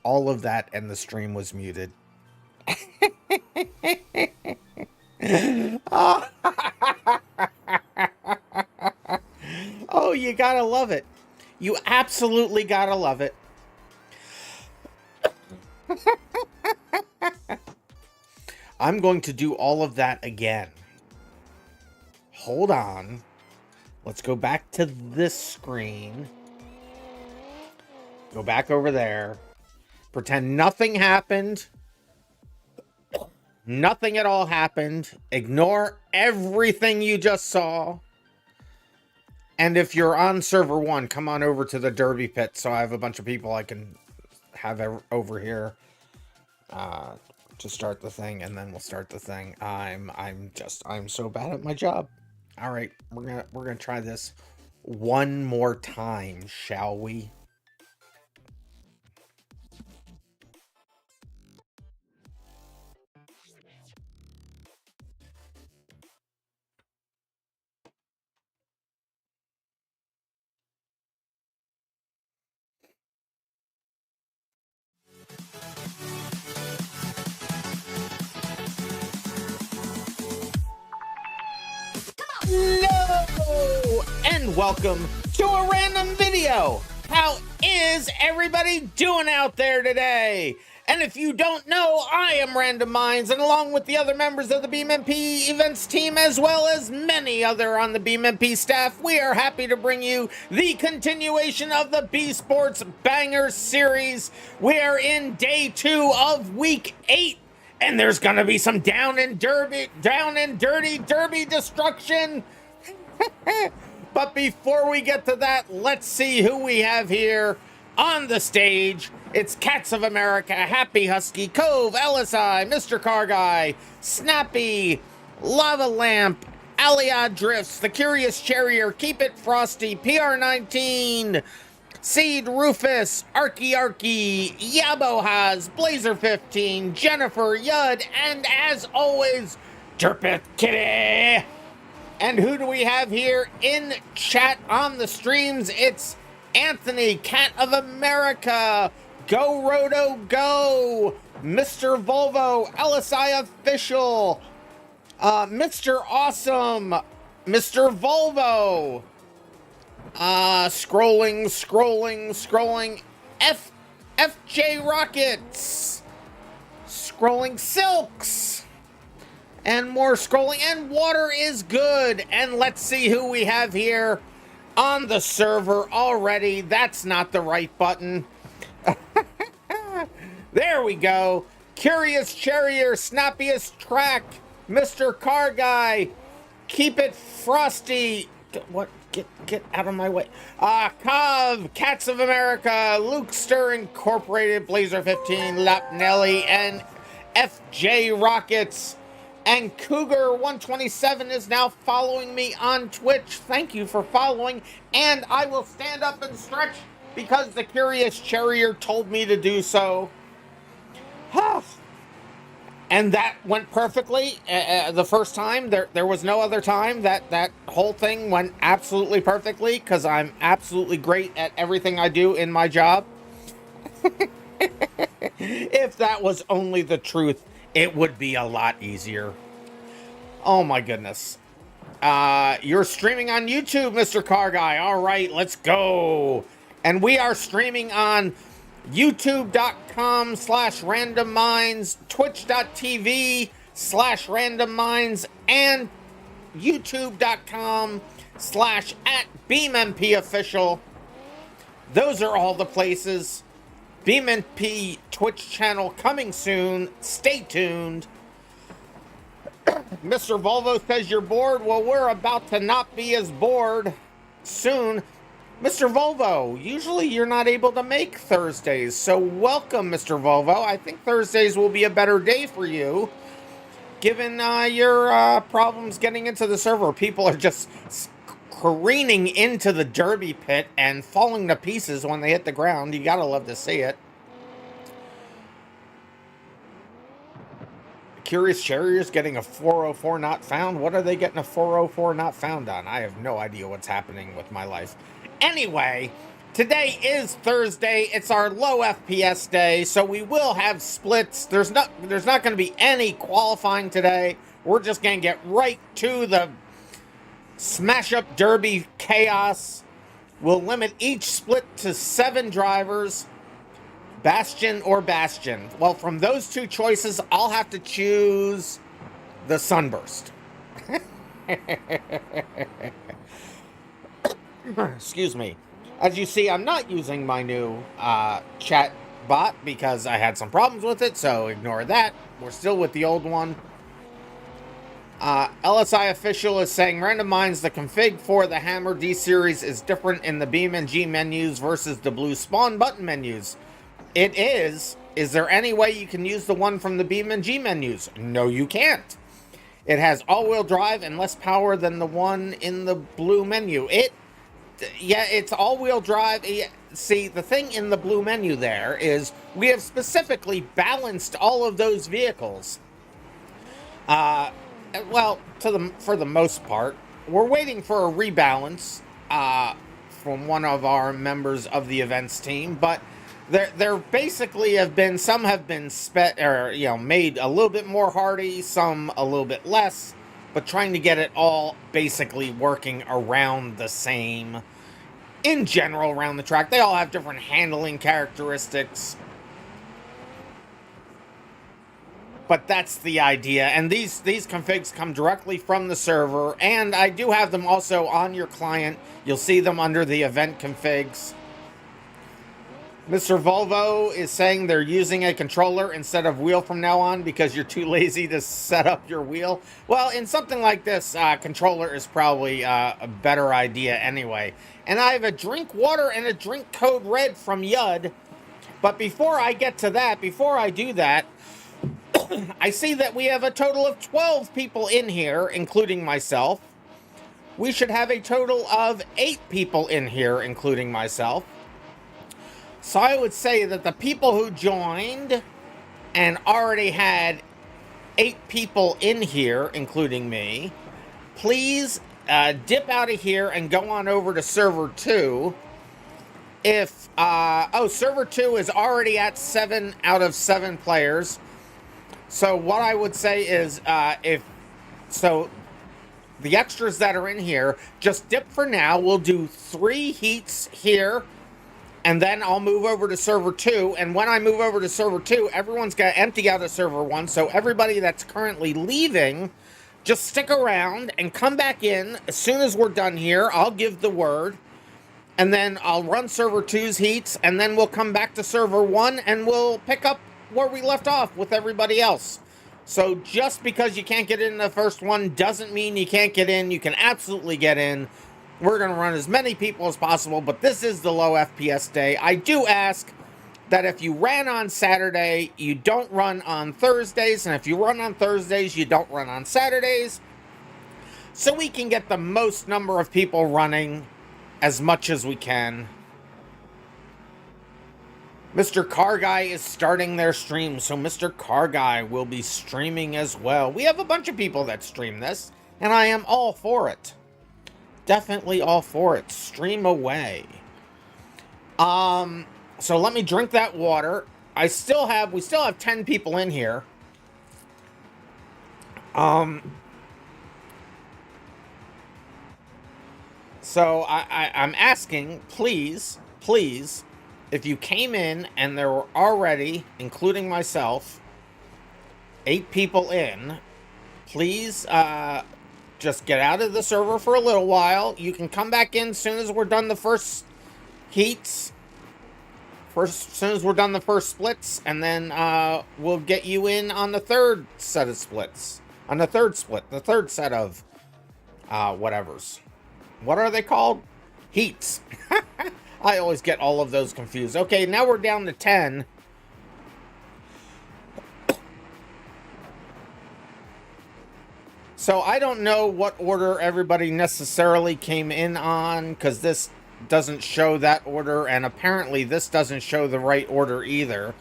all of that and the stream was muted. Oh. Oh, you gotta love it. You absolutely gotta love it. I'm going to do all of that again. Hold on. Let's go back to this screen. Go back over there. Pretend nothing happened. Nothing at all happened. Ignore everything you just saw. And if you're on server 1, come on over to the Derby pit so I have a bunch of people I can have over here to start the thing, and then we'll start the thing. I'm so bad at my job. All right, we're gonna try this one more time, shall we? Hello and welcome to a random video. How is everybody doing out there today? And if you don't know, I am RandomMinds, and along with the other members of the BeamMP events team, as well as many other on the BeamMP staff, we are happy to bring you the continuation of the BeSports Banger series. We are in day 2 of week 8. And there's gonna be some down and dirty derby destruction. But before we get to that, let's see who we have here on the stage. It's Cats of America, Happy Husky, Cove, LSI, Mr. Car Guy, Snappy, Lava Lamp, Aliad Drifts, The Curious Charrier, Keep It Frosty, PR19, Seed Rufus, Arky, Yabohaz, Blazer15, Jennifer, Yud, and as always, Derpeth Kitty. And who do we have here in chat on the streams? It's Anthony, Cat of America, Go Roto Go, Mr. Volvo, LSI Official, Mr. Awesome, Mr. Volvo, scrolling, FJ Rockets, scrolling Silks, and more scrolling, and Water is Good. And let's see who we have here on the server already. That's not the right button. There we go. Curious Charrier, Snappiest Track, Mr. Car Guy, Keep It Frosty. What? Get out of my way. Cov, Cats of America, Lukester Incorporated, Blazer15, Lapnelli, and FJ Rockets. And Cougar127 is now following me on Twitch. Thank you for following. And I will stand up and stretch because the Curious Charrier told me to do so. And that went perfectly the first time. There was no other time. That whole thing went absolutely perfectly because I'm absolutely great at everything I do in my job. If that was only the truth, it would be a lot easier. Oh my goodness. You're streaming on YouTube, Mr. Car Guy. All right, let's go. And we are streaming on youtube.com/randomminds, twitch.tv/randomminds, and youtube.com/@BeamMP Those are all the places. BeamMP Twitch channel coming soon. Stay tuned. Mr. Volvo says you're bored. Well, we're about to not be as bored soon. Mr. Volvo, usually you're not able to make Thursdays, so welcome, Mr. Volvo. I think Thursdays will be a better day for you, given your problems getting into the server. People are just careening into the derby pit and falling to pieces when they hit the ground. You gotta love to see it. Curious Charrier's getting a 404 not found. What are they getting a 404 not found on? I have no idea what's happening with my life. Anyway, Today is Thursday. It's our low FPS day, so we will have splits. There's not going to be any qualifying today. We're just going to get right to the smash up derby chaos. We'll limit each split to 7 drivers, Bastion or Bastion. Well, from those two choices, I'll have to choose the Sunburst. Excuse me. As you see, I'm not using my new chat bot because I had some problems with it, so ignore that. We're still with the old one. LSI official is saying RandomMinds, the config for the Hammer D series is different in the BeamNG menus versus the blue spawn button menus. It is. Is there any way you can use the one from the BeamNG menus? No, you can't. It has all-wheel drive and less power than the one in the blue menu. Yeah, it's all-wheel drive. See, the thing in the blue menu there is we have specifically balanced all of those vehicles. Well, for the most part. We're waiting for a rebalance from one of our members of the events team, but there basically have been, some have been made a little bit more hardy, some a little bit less, but trying to get it all basically working around the same, in general, around the track. They all have different handling characteristics, but that's the idea. And these configs come directly from the server, and I do have them also on your client. You'll see them under the event configs. Mr. Volvo is saying they're using a controller instead of wheel from now on because you're too lazy to set up your wheel. Well, in something like this, controller is probably a better idea anyway. And I have a drink water and a drink code red from Yud. But before I get to that, before I do that, I see that we have a total of 12 people in here, including myself. We should have a total of 8 people in here, including myself. So I would say that the people who joined and already had 8 people in here, including me, please dip out of here and go on over to server 2. If, server 2 is already at 7 out of 7 players. So what I would say is, the extras that are in here, just dip for now. We'll do 3 heats here, and then I'll move over to server 2. And when I move over to server 2, everyone's got to empty out of server 1. So everybody that's currently leaving, just stick around and come back in. As soon as we're done here, I'll give the word. And then I'll run server 2's heats. And then we'll come back to server 1 and we'll pick up where we left off with everybody else. So just because you can't get in the first one doesn't mean you can't get in. You can absolutely get in. We're going to run as many people as possible, but this is the low FPS day. I do ask that if you ran on Saturday, you don't run on Thursdays, and if you run on Thursdays, you don't run on Saturdays, so we can get the most number of people running as much as we can. Mr. Car Guy is starting their stream, so Mr. Car Guy will be streaming as well. We have a bunch of people that stream this, and I am all for it. Definitely all for it. Stream away. So let me drink that water. We still have 10 people in here. So I'm asking, please, if you came in and there were already, including myself, 8 people in, please, just get out of the server for a little while. You can come back in as soon as we're done the first heats. As soon as we're done the first splits, and then we'll get you in on the third set of splits. On the third split, the third set of whatevers. What are they called? Heats. I always get all of those confused. Okay, now we're down to 10. So I don't know what order everybody necessarily came in on, because this doesn't show that order, and apparently this doesn't show the right order either.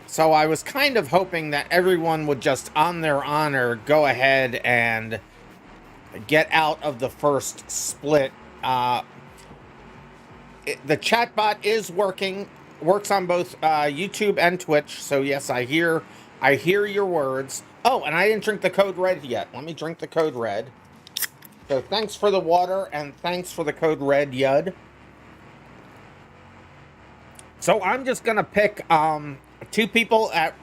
So I was kind of hoping that everyone would just, on their honor, go ahead and get out of the first split. the chat bot is works on both YouTube and Twitch. So yes, I hear your words. Oh, and I didn't drink the code red yet. Let me drink the code red. So thanks for the water and thanks for the code red, Yud. So I'm just gonna pick 2 people at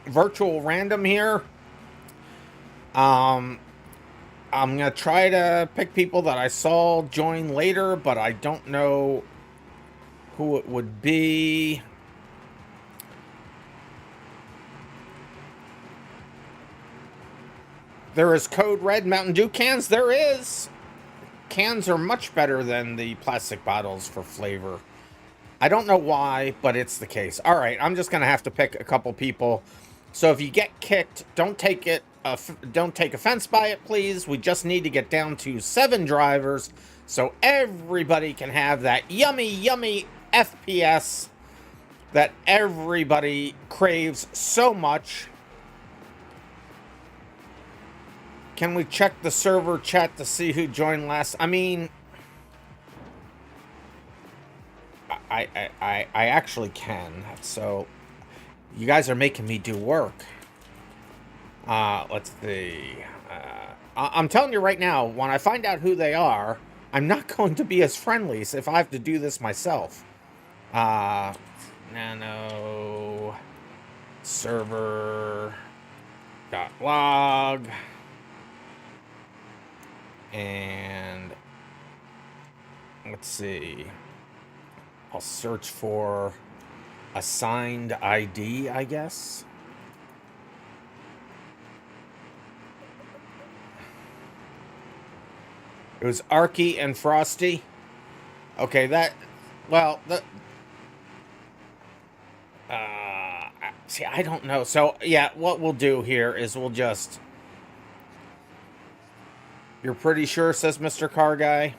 virtual random here. I'm gonna try to pick people that I saw join later, but I don't know who it would be. There is code red Mountain Dew cans. There is. Cans are much better than the plastic bottles for flavor. I don't know why, but it's the case. All right, I'm just gonna have to pick a couple people. So if you get kicked, don't take offense by it, please. We just need to get down to 7 drivers so everybody can have that yummy FPS that everybody craves so much. Can we check the server chat to see who joined last? I mean, I actually can. So you guys are making me do work. Let's see. I'm telling you right now, when I find out who they are, I'm not going to be as friendly if I have to do this myself. Nano server .log and let's see. I'll search for assigned ID, I guess. It was Arky and Frosty. Okay, see, I don't know. So, yeah, what we'll do here is we'll just... You're pretty sure, says Mr. Car Guy.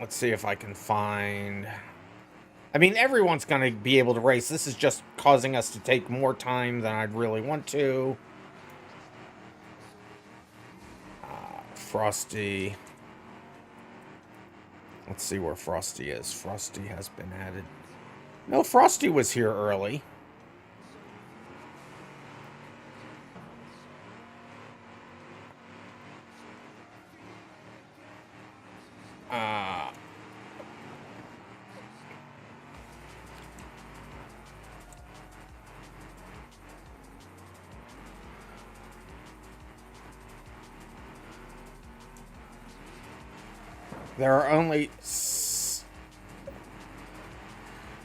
Let's see if I can find... I mean, everyone's going to be able to race. This is just causing us to take more time than I'd really want to. Frosty. Let's see where Frosty is. Frosty has been added. No, Frosty was here early.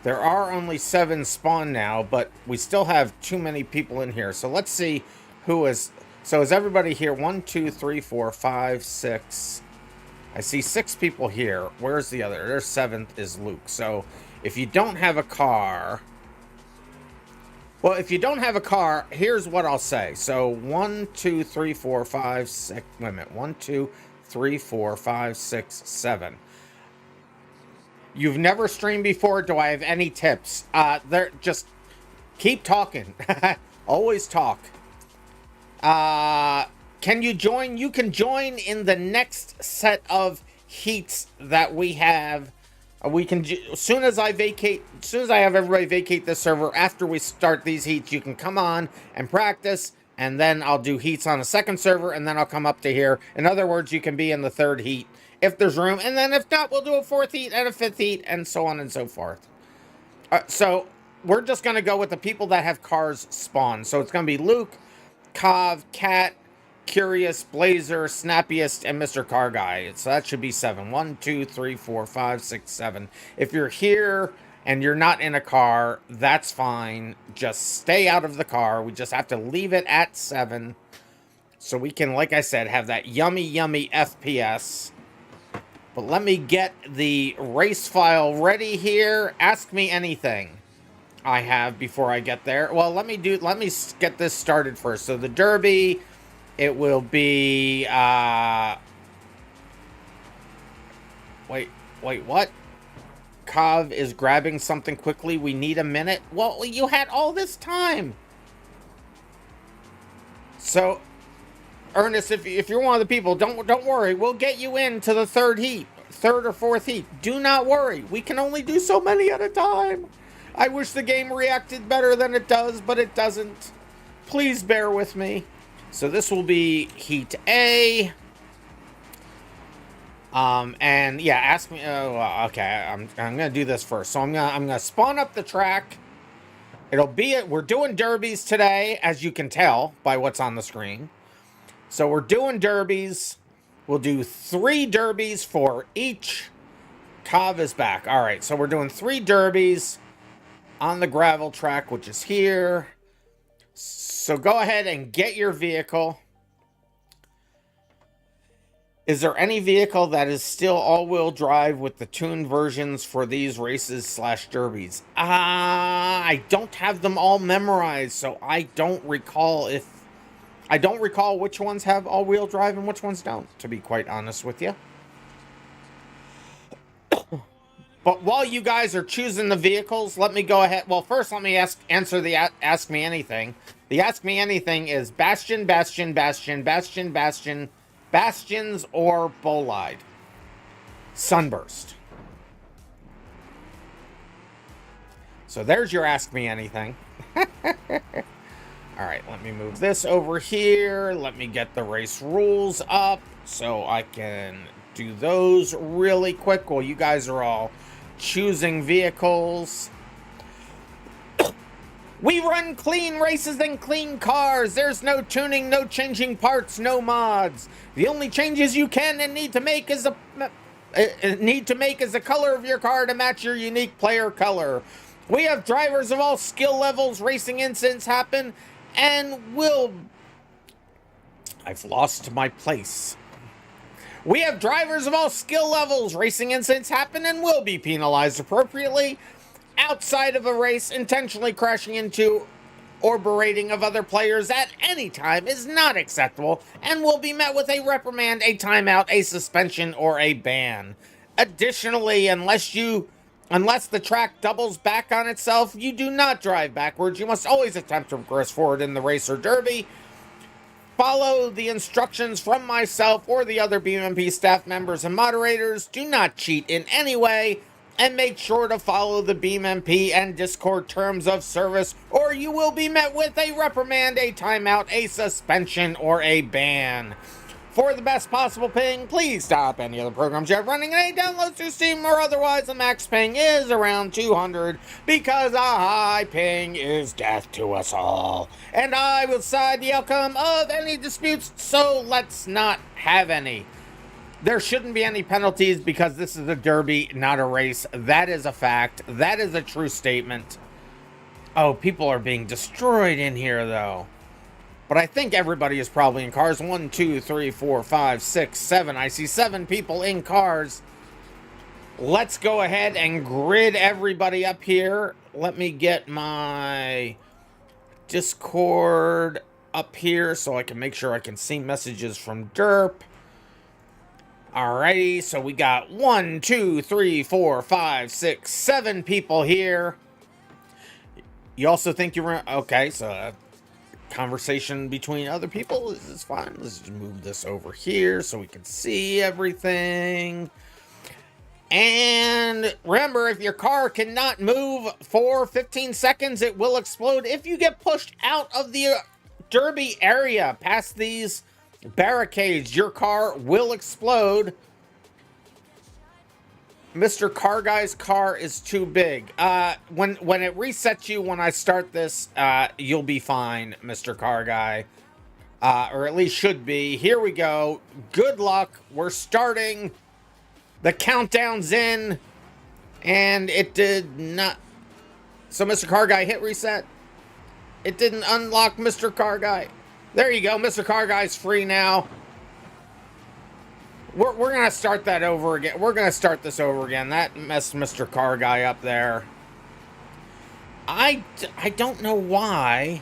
There are only 7 spawn now, but we still have too many people in here. So let's see who is... So is everybody here? 1, 2, 3, 4, 5, 6. I see 6 people here. Where's the other? Their 7th is Luke. So if you don't have a car... Well, if you don't have a car, here's what I'll say. So 1, 2, 3, 4, 5, 6... Wait a minute. 1, 2, 3, 4, 5, 6, 7. You've never streamed before. Do I have any tips? Just keep talking. Always talk. Can you join? You can join in the next set of heats that we have. We can, as soon as I have everybody vacate this server, after we start these heats, you can come on and practice, and then I'll do heats on a second server, and then I'll come up to here. In other words, you can be in the 3rd heat if there's room, and then if not, we'll do a 4th heat and a 5th heat, and so on and so forth. So we're just going to go with the people that have cars spawn. So it's going to be Luke, Kov, Cat, Curious, Blazer, Snappiest, and Mr. Car Guy. So that should be 7. 1, 2, 3, 4, 5, 6, 7. If you're here and you're not in a car, that's fine. Just stay out of the car. We just have to leave it at 7. So we can, like I said, have that yummy FPS. But let me get the race file ready here. Ask me anything I have before I get there. Well, let me get this started first. So the Derby, it will be, wait, what? Kov is grabbing something quickly. We need a minute. Well, you had all this time. So, Ernest, if you're one of the people, don't worry. We'll get you into the third or fourth heat. Do not worry. We can only do so many at a time. I wish the game reacted better than it does, but it doesn't. Please bear with me. So this will be Heat A. And yeah, ask me. Okay, I'm gonna do this first. So I'm gonna spawn up the track. It'll be we're doing derbies today, as you can tell by what's on the screen. So we're doing derbies. We'll do 3 derbies for each. Kav is back. All right, so we're doing 3 derbies on the gravel track, which is here. So go ahead and get your vehicle. Is there any vehicle that is still all-wheel drive with the tuned versions for these races / derbies? I don't have them all memorized, so I don't recall which ones have all-wheel drive and which ones don't, to be quite honest with you. But while you guys are choosing the vehicles, let me go ahead. Well, first, let me answer the Ask Me Anything. The Ask Me Anything is Bastion, Bastion, Bastion, Bastion, Bastion, Bastions, or Bolide. Sunburst. So there's your Ask Me Anything. All right, let me move this over here. Let me get the race rules up so I can do those really quick while you guys are all choosing vehicles. We run clean races and clean cars. There's no tuning, no changing parts, no mods. The only changes you can and need to make is the color of your car to match your unique player color. We have drivers of all skill levels. Racing incidents happen and I've lost my place. We have drivers of all skill levels. Racing incidents happen and will be penalized appropriately. Outside of a race, intentionally crashing into or berating of other players at any time is not acceptable and will be met with a reprimand, a timeout, a suspension, or a ban. Additionally, unless the track doubles back on itself, you do not drive backwards. You must always attempt to progress forward in the race or derby. Follow the instructions from myself or the other BeamMP staff members and moderators. Do not cheat in any way. And make sure to follow the BeamMP and Discord terms of service, or you will be met with a reprimand, a timeout, a suspension, or a ban. For the best possible ping, please stop any other programs you have running and any downloads through Steam or otherwise. The max ping is around 200 because a high ping is death to us all. And I will decide the outcome of any disputes, so let's not have any. There shouldn't be any penalties because this is a derby, not a race. That is a fact. That is a true statement. Oh, people are being destroyed in here, though. But I think everybody is probably in cars. 1, 2, 3, 4, 5, 6, 7. I see 7 people in cars. Let's go ahead and grid everybody up here. Let me get my Discord up here so I can make sure I can see messages from Derp. Alrighty, so we got 1, 2, 3, 4, 5, 6, 7 people here. You also think you're okay? So conversation between other people is fine. Let's just move this over here so we can see everything. And remember, if your car cannot move for 15 seconds, it will explode. If you get pushed out of the derby area past these barricades, your car will explode. Mr. Car Guy's car is too big. When it resets you when I start this, you'll be fine, Mr. Car Guy. Or at least should be. Here we go. Good luck. We're starting. The countdown's in. And it did not. So Mr. Car Guy hit reset. It didn't unlock Mr. Car Guy. There you go. Mr. Car Guy's free now. We're going to start that over again. We're going to start this over again. That messed Mr. Car Guy up there. I don't know why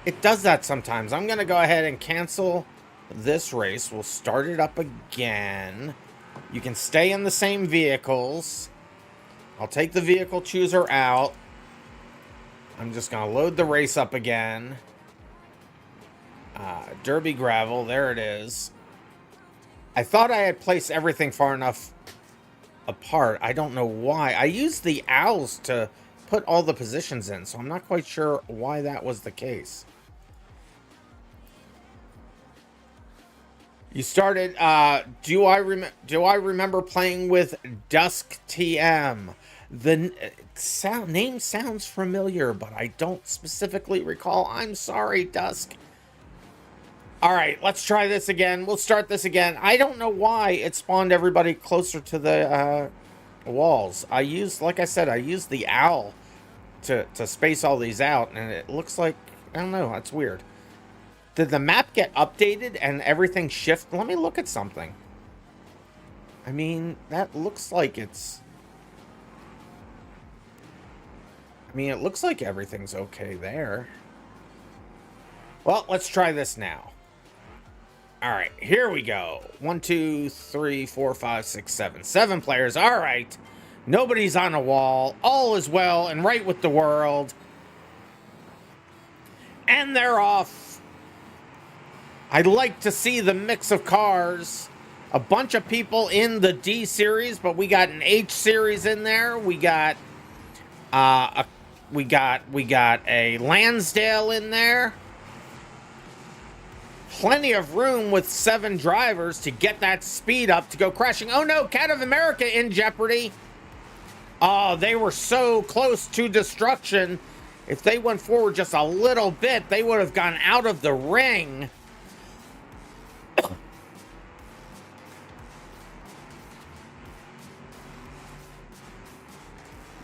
it does that sometimes. I'm going to go ahead and cancel this race. We'll start it up again. You can stay in the same vehicles. I'll take the vehicle chooser out. I'm just going to load the race up again. Derby gravel, there it is. I thought I had placed everything far enough apart. I don't know why. I used the owls to put all the positions in, so I'm not quite sure why that was the case. You started, do I remember playing with Dusk TM? The name sounds familiar, but I don't specifically recall. I'm sorry, Dusk. All right, let's try this again. We'll start this again. I don't know why it spawned everybody closer to the walls. Like I said, I used the owl to space all these out, and it looks like, I don't know, that's weird. Did the map get updated and everything shift? Let me look at something. I mean, that looks like it's... I mean, it looks like everything's okay there. Well, let's try this now. All right, here we go. 1, 2, 3, 4, 5, 6, 7. 7 players. All right. Nobody's on a wall. All is well and right with the world. And they're off. I'd like to see the mix of cars. A bunch of people in the D series, but we got an H series in there. We got a Lansdale in there. Plenty of room with 7 drivers to get that speed up to go crashing. Oh no, Cat of America in jeopardy. Oh, they were so close to destruction. If they went forward just a little bit, they would have gone out of the ring.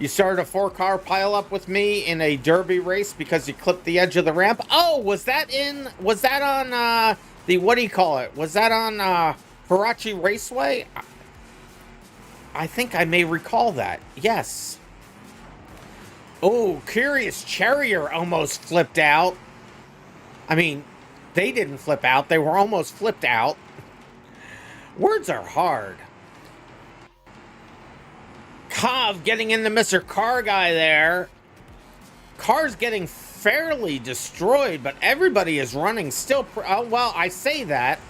You started a 4-car pileup with me in a derby race because you clipped the edge of the ramp. Oh, was that on the, what do you call it? Was that on Hirachi Raceway? I think I may recall that. Yes. Oh, Curious Charrier almost flipped out. I mean, they didn't flip out. They were almost flipped out. Words are hard. Cov getting into Mr. Car Guy there. Car's getting fairly destroyed, but everybody is running still. Oh, well, I say that.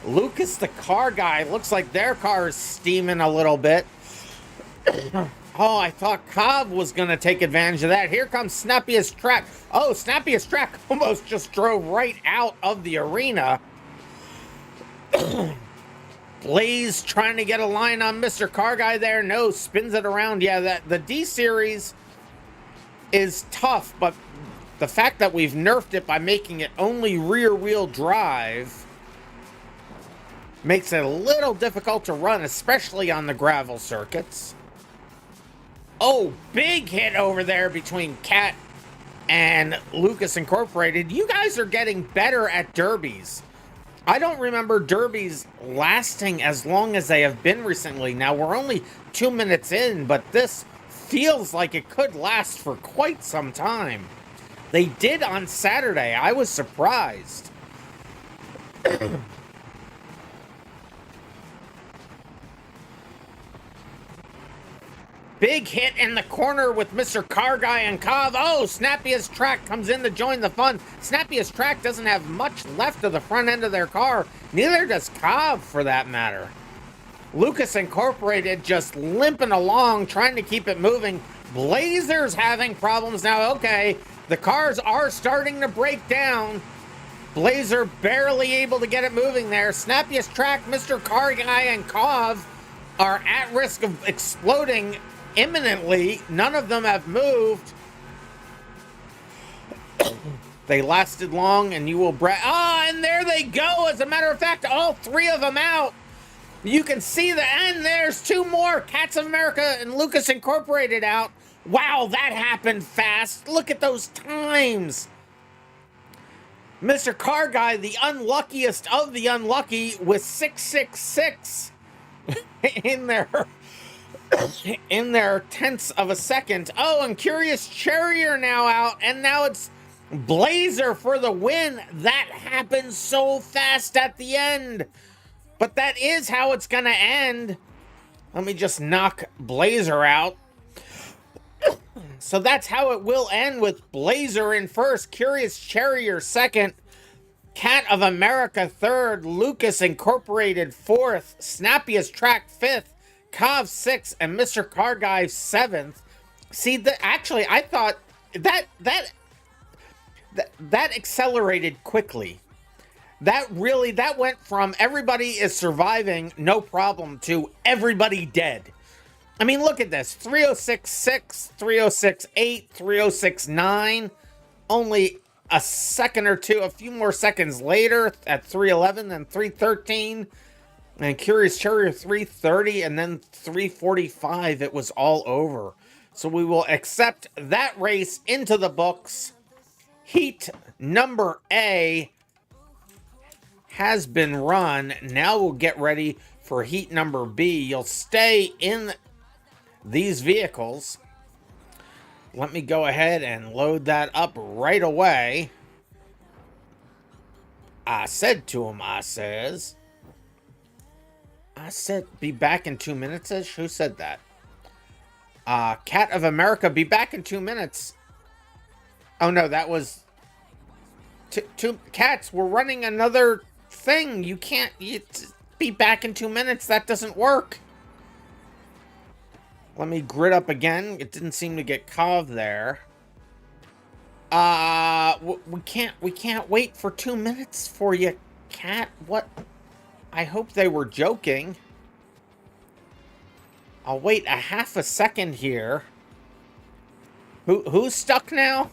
Lucas, the car guy, looks like their car is steaming a little bit. Oh, I thought Cov was going to take advantage of that. Here comes Snappiest Track. Oh, Snappiest Track almost just drove right out of the arena. Blaze trying to get a line on Mr. Car Guy there. No, spins it around. Yeah, the D series is tough, but the fact that we've nerfed it by making it only rear-wheel drive makes it a little difficult to run, especially on the gravel circuits. Oh, big hit over there between Cat and Lucas Incorporated. You guys are getting better at derbies. I don't remember derbies lasting as long as they have been recently. Now, we're only 2 minutes in, but this feels like it could last for quite some time. They did on Saturday. I was surprised. Big hit in the corner with Mr. Car Guy and Cov. Oh, Snappiest Track comes in to join the fun. Snappiest Track doesn't have much left of the front end of their car. Neither does Cov, for that matter. Lucas Incorporated just limping along, trying to keep it moving. Blazer's having problems now. Okay, the cars are starting to break down. Blazer barely able to get it moving there. Snappiest Track, Mr. Car Guy, and Cov are at risk of exploding imminently. None of them have moved. They lasted long, and you will and there they go. As a matter of fact, all 3 of them out. You can see the end. There's 2 more. Cats of America and Lucas Incorporated out. Wow, that happened fast. Look at those times. Mr. Car Guy, the unluckiest of the unlucky, with 666 in their tenths of a second. Oh, and Curious Charrier now out, and now it's Blazer for the win. That happened so fast at the end, but that is how it's gonna end. Let me just knock Blazer out. So that's how it will end, with Blazer in first, Curious Charrier second, Cat of America third, Lucas Incorporated fourth, Snappiest Track fifth, Cov sixth, and Mr. Car Guy seventh. See, actually, I thought that accelerated quickly. That went from everybody is surviving, no problem, to everybody dead. I mean, look at this. 306.6, 306.8, 306.9. Only a second or two, a few more seconds later at 311, then 313. And Curious Charrier 330, and then 345. It was all over. So we will accept that race into the books. Heat number A has been run. Now we'll get ready for heat number B. You'll stay in these vehicles. Let me go ahead and load that up right away. I said to him, I said, be back in 2 minutes. Who said that? Cat of America, be back in 2 minutes. Oh no, that was two cats. We're running another thing. You can't be back in 2 minutes. That doesn't work. Let me grid up again. It didn't seem to get Cov there. We can't wait for 2 minutes for you, cat. What? I hope they were joking. I'll wait a half a second here. Who's stuck now?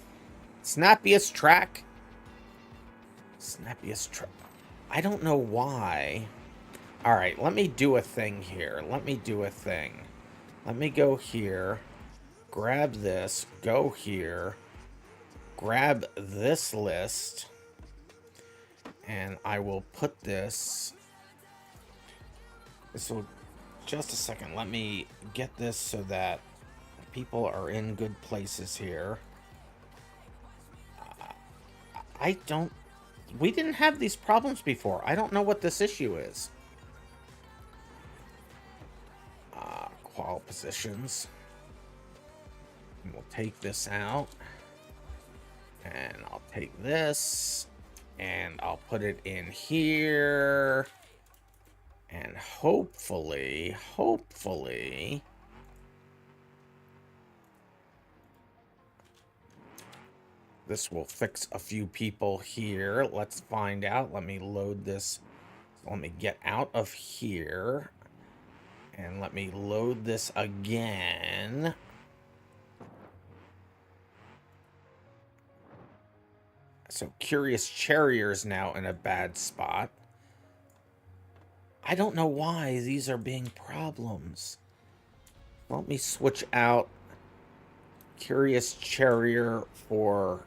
Snappiest track. Snappiest track. I don't know why. All right, let me do a thing here. Let me go here. Grab this. Go here. Grab this list. And I will put this. This will... Just a second. Let me get this so that people are in good places here. We didn't have these problems before. I don't know what this issue is. Qual positions. And we'll take this out. And I'll take this. And I'll put it in here. And hopefully, this will fix a few people here. Let's find out. Let me load this. Let me get out of here. And let me load this again. So Curious Charrier is now in a bad spot. I don't know why these are being problems. Let me switch out Curious Charrier for...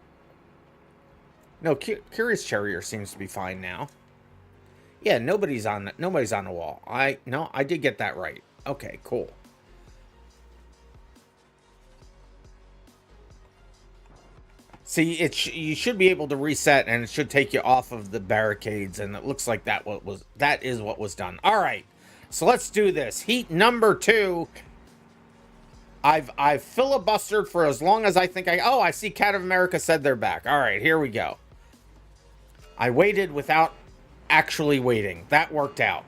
No, Curious Charrier seems to be fine now. Yeah, nobody's on the wall. I did get that right. Okay, cool. See, you should be able to reset, and it should take you off of the barricades, and it looks like that is what was done. All right, so let's do this. Heat number 2. I've filibustered for as long as I think I see Cat of America said they're back. All right, here we go. I waited without actually waiting. That worked out.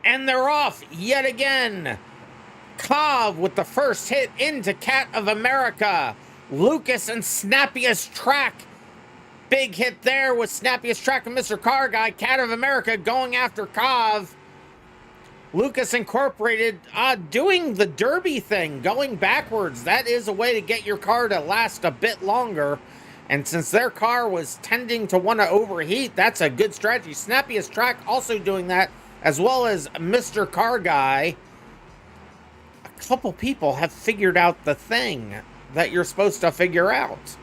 And they're off yet again. Cov with the first hit into Cat of America. Lucas and Snappiest Track. Big hit there with Snappiest Track and Mr. Car Guy. Cat of America going after Cov. Lucas Incorporated doing the derby thing, going backwards. That is a way to get your car to last a bit longer. And since their car was tending to want to overheat, that's a good strategy. Snappiest Track also doing that, as well as Mr. Car Guy. A couple people have figured out the thing that you're supposed to figure out.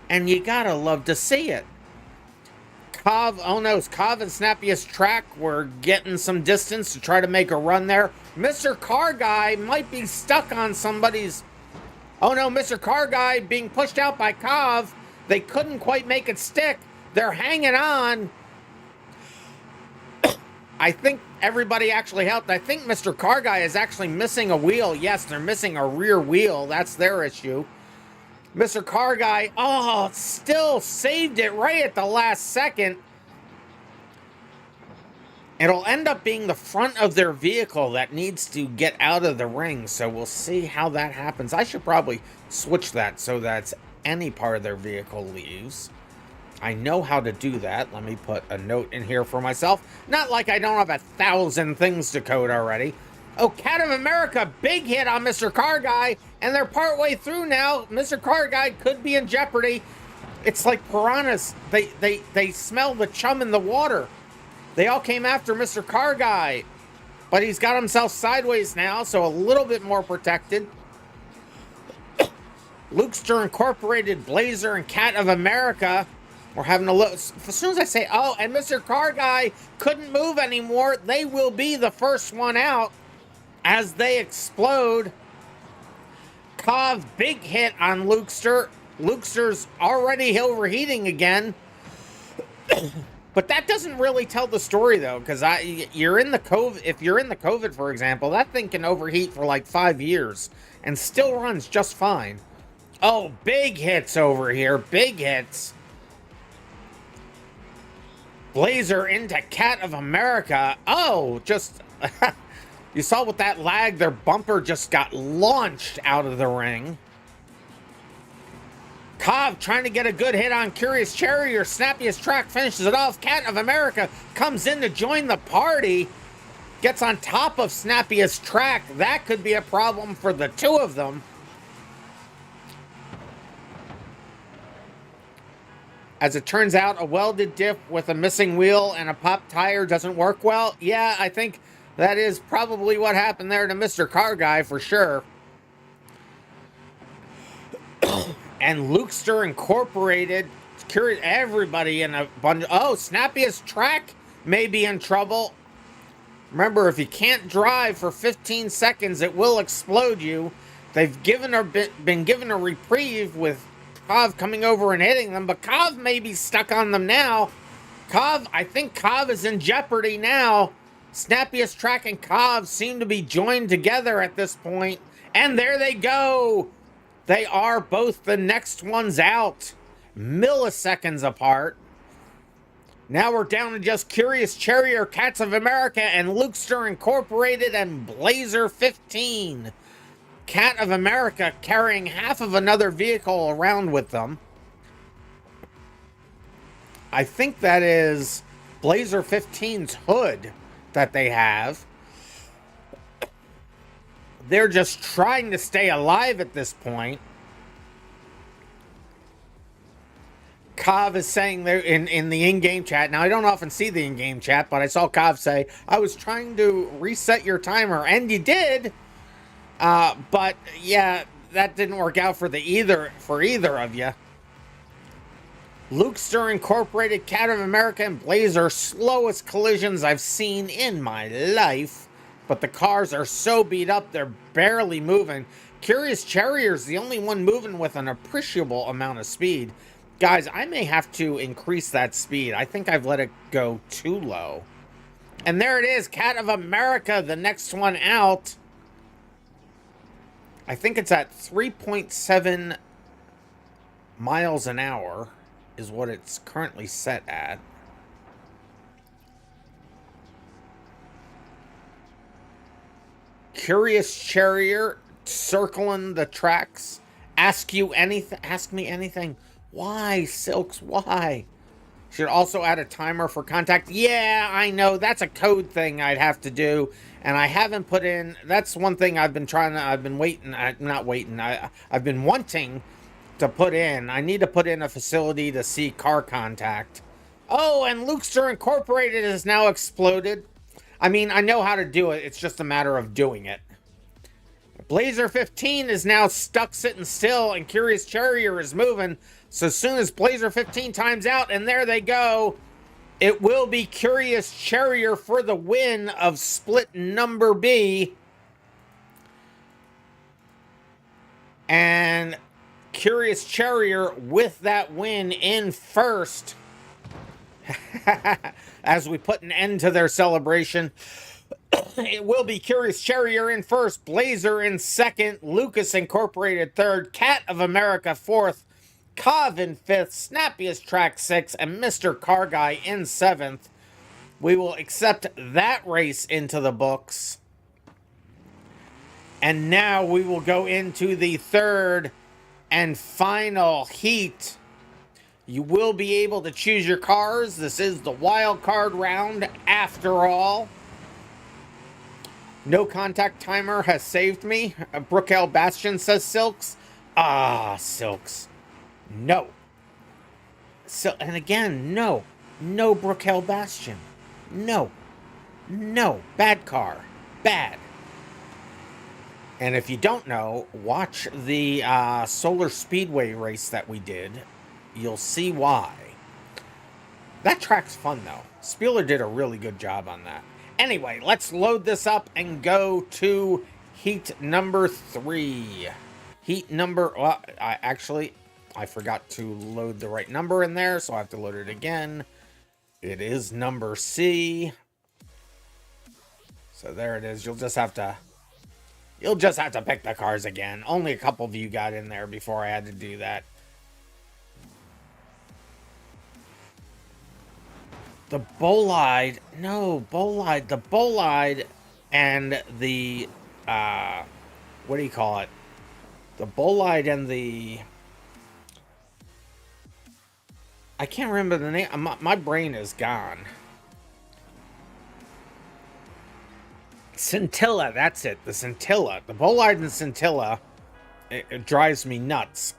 And you gotta love to see it. Cov and Snappiest Track were getting some distance to try to make a run there. Mr. Car Guy might be stuck on somebody's... Oh no, Mr. Car Guy being pushed out by Cov. They couldn't quite make it stick. They're hanging on. I think everybody actually helped. I think Mr. Car Guy is actually missing a wheel. Yes, they're missing a rear wheel. That's their issue. Mr. Car Guy, oh, still saved it right at the last second. It'll end up being the front of their vehicle that needs to get out of the ring, so we'll see how that happens. I should probably switch that so that's any part of their vehicle leaves. I know how to do that. Let me put a note in here for myself. Not like I don't have 1,000 things to code already. Oh, Cat of America, big hit on Mr. Car Guy, and they're partway through now. Mr. Car Guy could be in jeopardy. It's like piranhas. They smell the chum in the water. They all came after Mr. Car Guy, but he's got himself sideways now, so a little bit more protected. Lukester Incorporated, Blazer, and Cat of America. We're having a look. As soon as I say, oh, and Mr. Car Guy couldn't move anymore, they will be the first one out as they explode. Kov, big hit on Lukester. Lukester's already overheating again. But that doesn't really tell the story, though, because you're in the COVID. If you're in the COVID, for example, that thing can overheat for like 5 years and still runs just fine. Oh, big hits over here. Big hits. Blazer into Cat of America. Oh, just... You saw with that lag, their bumper just got launched out of the ring. Kov trying to get a good hit on Curious Cherry. Snappiest Track finishes it off. Cat of America comes in to join the party. Gets on top of Snappiest Track. That could be a problem for the two of them. As it turns out, a welded diff with a missing wheel and a popped tire doesn't work well. Yeah, I think that is probably what happened there to Mr. Car Guy for sure. And Lukester Incorporated, everybody in a bunch. Oh, Snappiest Track may be in trouble. Remember, if you can't drive for 15 seconds, it will explode you. They've been given a reprieve with Kov coming over and hitting them, but Kov may be stuck on them now. I think Kov is in jeopardy now. Snappiest Track and Kov seem to be joined together at this point. And there they go. They are both the next ones out. Milliseconds apart. Now we're down to just Curious Cherry or Cats of America and Lukester Incorporated and Blazer 15. Cat of America carrying half of another vehicle around with them. I think that is Blazer 15's hood that they have. They're just trying to stay alive at this point. Kov is saying there in the in-game chat. Now, I don't often see the in-game chat, but I saw Kov say, I was trying to reset your timer, and you did. But, yeah, that didn't work out for either of you. Lukester Incorporated, Cat of America, and Blazer, slowest collisions I've seen in my life. But the cars are so beat up, they're barely moving. Curious Cherrier's the only one moving with an appreciable amount of speed. Guys, I may have to increase that speed. I think I've let it go too low. And there it is, Cat of America, the next one out. I think it's at 3.7 miles an hour is what it's currently set at. Curious Cherrier circling the tracks. Ask me anything. Why, Silks? Why? Should also add a timer for contact. Yeah, I know. That's a code thing I'd have to do. And I haven't put in... That's one thing I've been waiting... I've been wanting to put in. I need to put in a facility to see car contact. Oh, and Lukester Incorporated has now exploded. I mean, I know how to do it. It's just a matter of doing it. Blazer 15 is now stuck sitting still, and Curious Cherrier is moving. So as soon as Blazer 15 times out, and there they go, it will be Curious Cherrier for the win of split number B. And Curious Cherrier with that win in first. As we put an end to their celebration. It will be Curious Charrier in first, Blazer in second, Lucas Incorporated third, Cat of America fourth, Cov in fifth, Snappiest Track sixth, and Mr. Car Guy in seventh. We will accept that race into the books. And now we will go into the third and final heat. You will be able to choose your cars. This is the wild card round after all. No contact timer has saved me. Brookell Bastion says Silks. Ah, Silks. No. So, and again, no. No Brookell Bastion. No. No. Bad car. Bad. And if you don't know, watch the Solar Speedway race that we did. You'll see why. That track's fun, though. Spieler did a really good job on that. Anyway, let's load this up and go to heat number 3. Heat number... Well, I forgot to load the right number in there, so I have to load it again. It is number C. So there it is. You'll just have to pick the cars again. Only a couple of you got in there before I had to do that. The Bolide, the Bolide and the, what do you call it? The Bolide and the, I can't remember the name. My brain is gone. Scintilla, that's it. The Scintilla. The Bolide and Scintilla, it drives me nuts.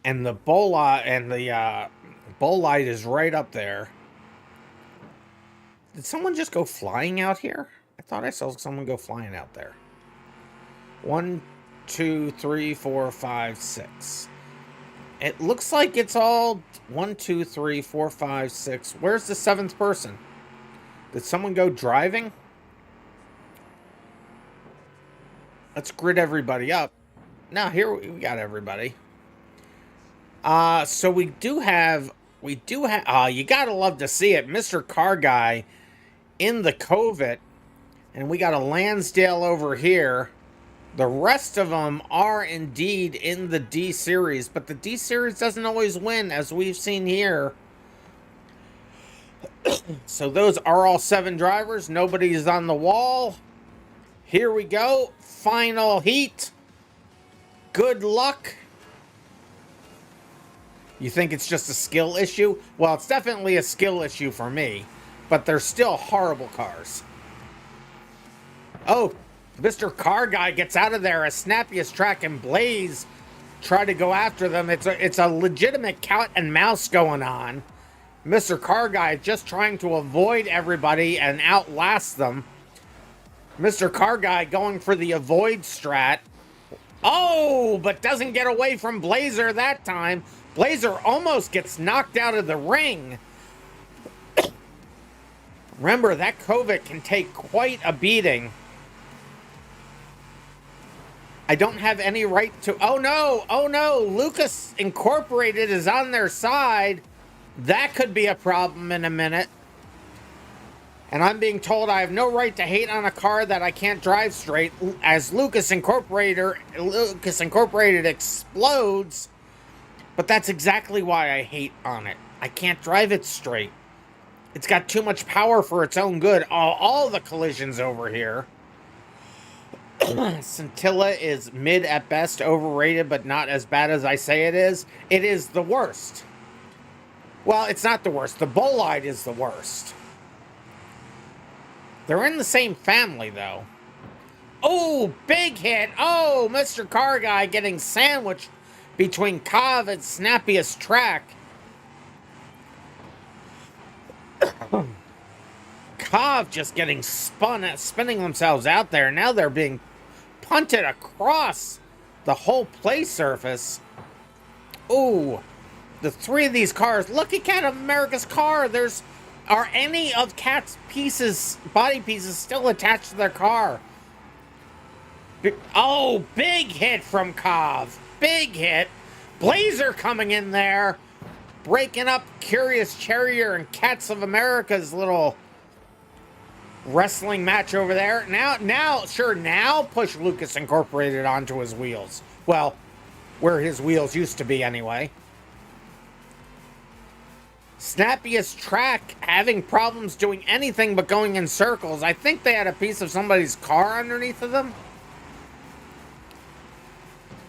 And the Bolide and the Bolide is right up there. Did someone just go flying out here? I thought I saw someone go flying out there. 1, 2, 3, 4, 5, 6. It looks like it's all 1, 2, 3, 4, 5, 6. Where's the 7th person? Did someone go driving? Let's grid everybody up. Now here we got everybody. So we do have, you gotta love to see it, Mr. Car Guy in the Covet, and we got a Lansdale over here. The rest of them are indeed in the D series, but the D series doesn't always win, as we've seen here. So those are all 7 drivers. Nobody's on the wall. Here we go. Final heat. Good luck. You think it's just a skill issue? Well, it's definitely a skill issue for me, but they're still horrible cars. Oh, Mr. Car Guy gets out of there as Snappiest Track and Blaze try to go after them. It's a legitimate cat and mouse going on. Mr. Car Guy just trying to avoid everybody and outlast them. Mr. Car Guy going for the avoid strat. Oh, but doesn't get away from Blazer that time. Blazer almost gets knocked out of the ring. Remember, that Covet can take quite a beating. I don't have any right to... Oh no, Lucas Incorporated is on their side. That could be a problem in a minute. And I'm being told I have no right to hate on a car that I can't drive straight, as Lucas Incorporated explodes. But that's exactly why I hate on it. I can't drive it straight. It's got too much power for its own good. All the collisions over here. Scintilla is mid at best, overrated, but not as bad as I say it is. It is the worst. Well, it's not the worst. The Bolide is the worst. They're in the same family, though. Oh, big hit. Oh, Mr. Car Guy getting sandwiched between Cov and Snappiest Track. Cov just getting spinning themselves out there. Now they're being punted across the whole play surface. Ooh, the 3 of these cars. Look at Cat of America's car. Are any of Cat's body pieces still attached to their car? Oh, big hit from Cov. Big hit. Blazer coming in there, breaking up Curious Charrier and Cats of America's little wrestling match over there. Now push Lucas Incorporated onto his wheels. Well, where his wheels used to be anyway. Snappiest track having problems doing anything but going in circles. I think they had a piece of somebody's car underneath of them.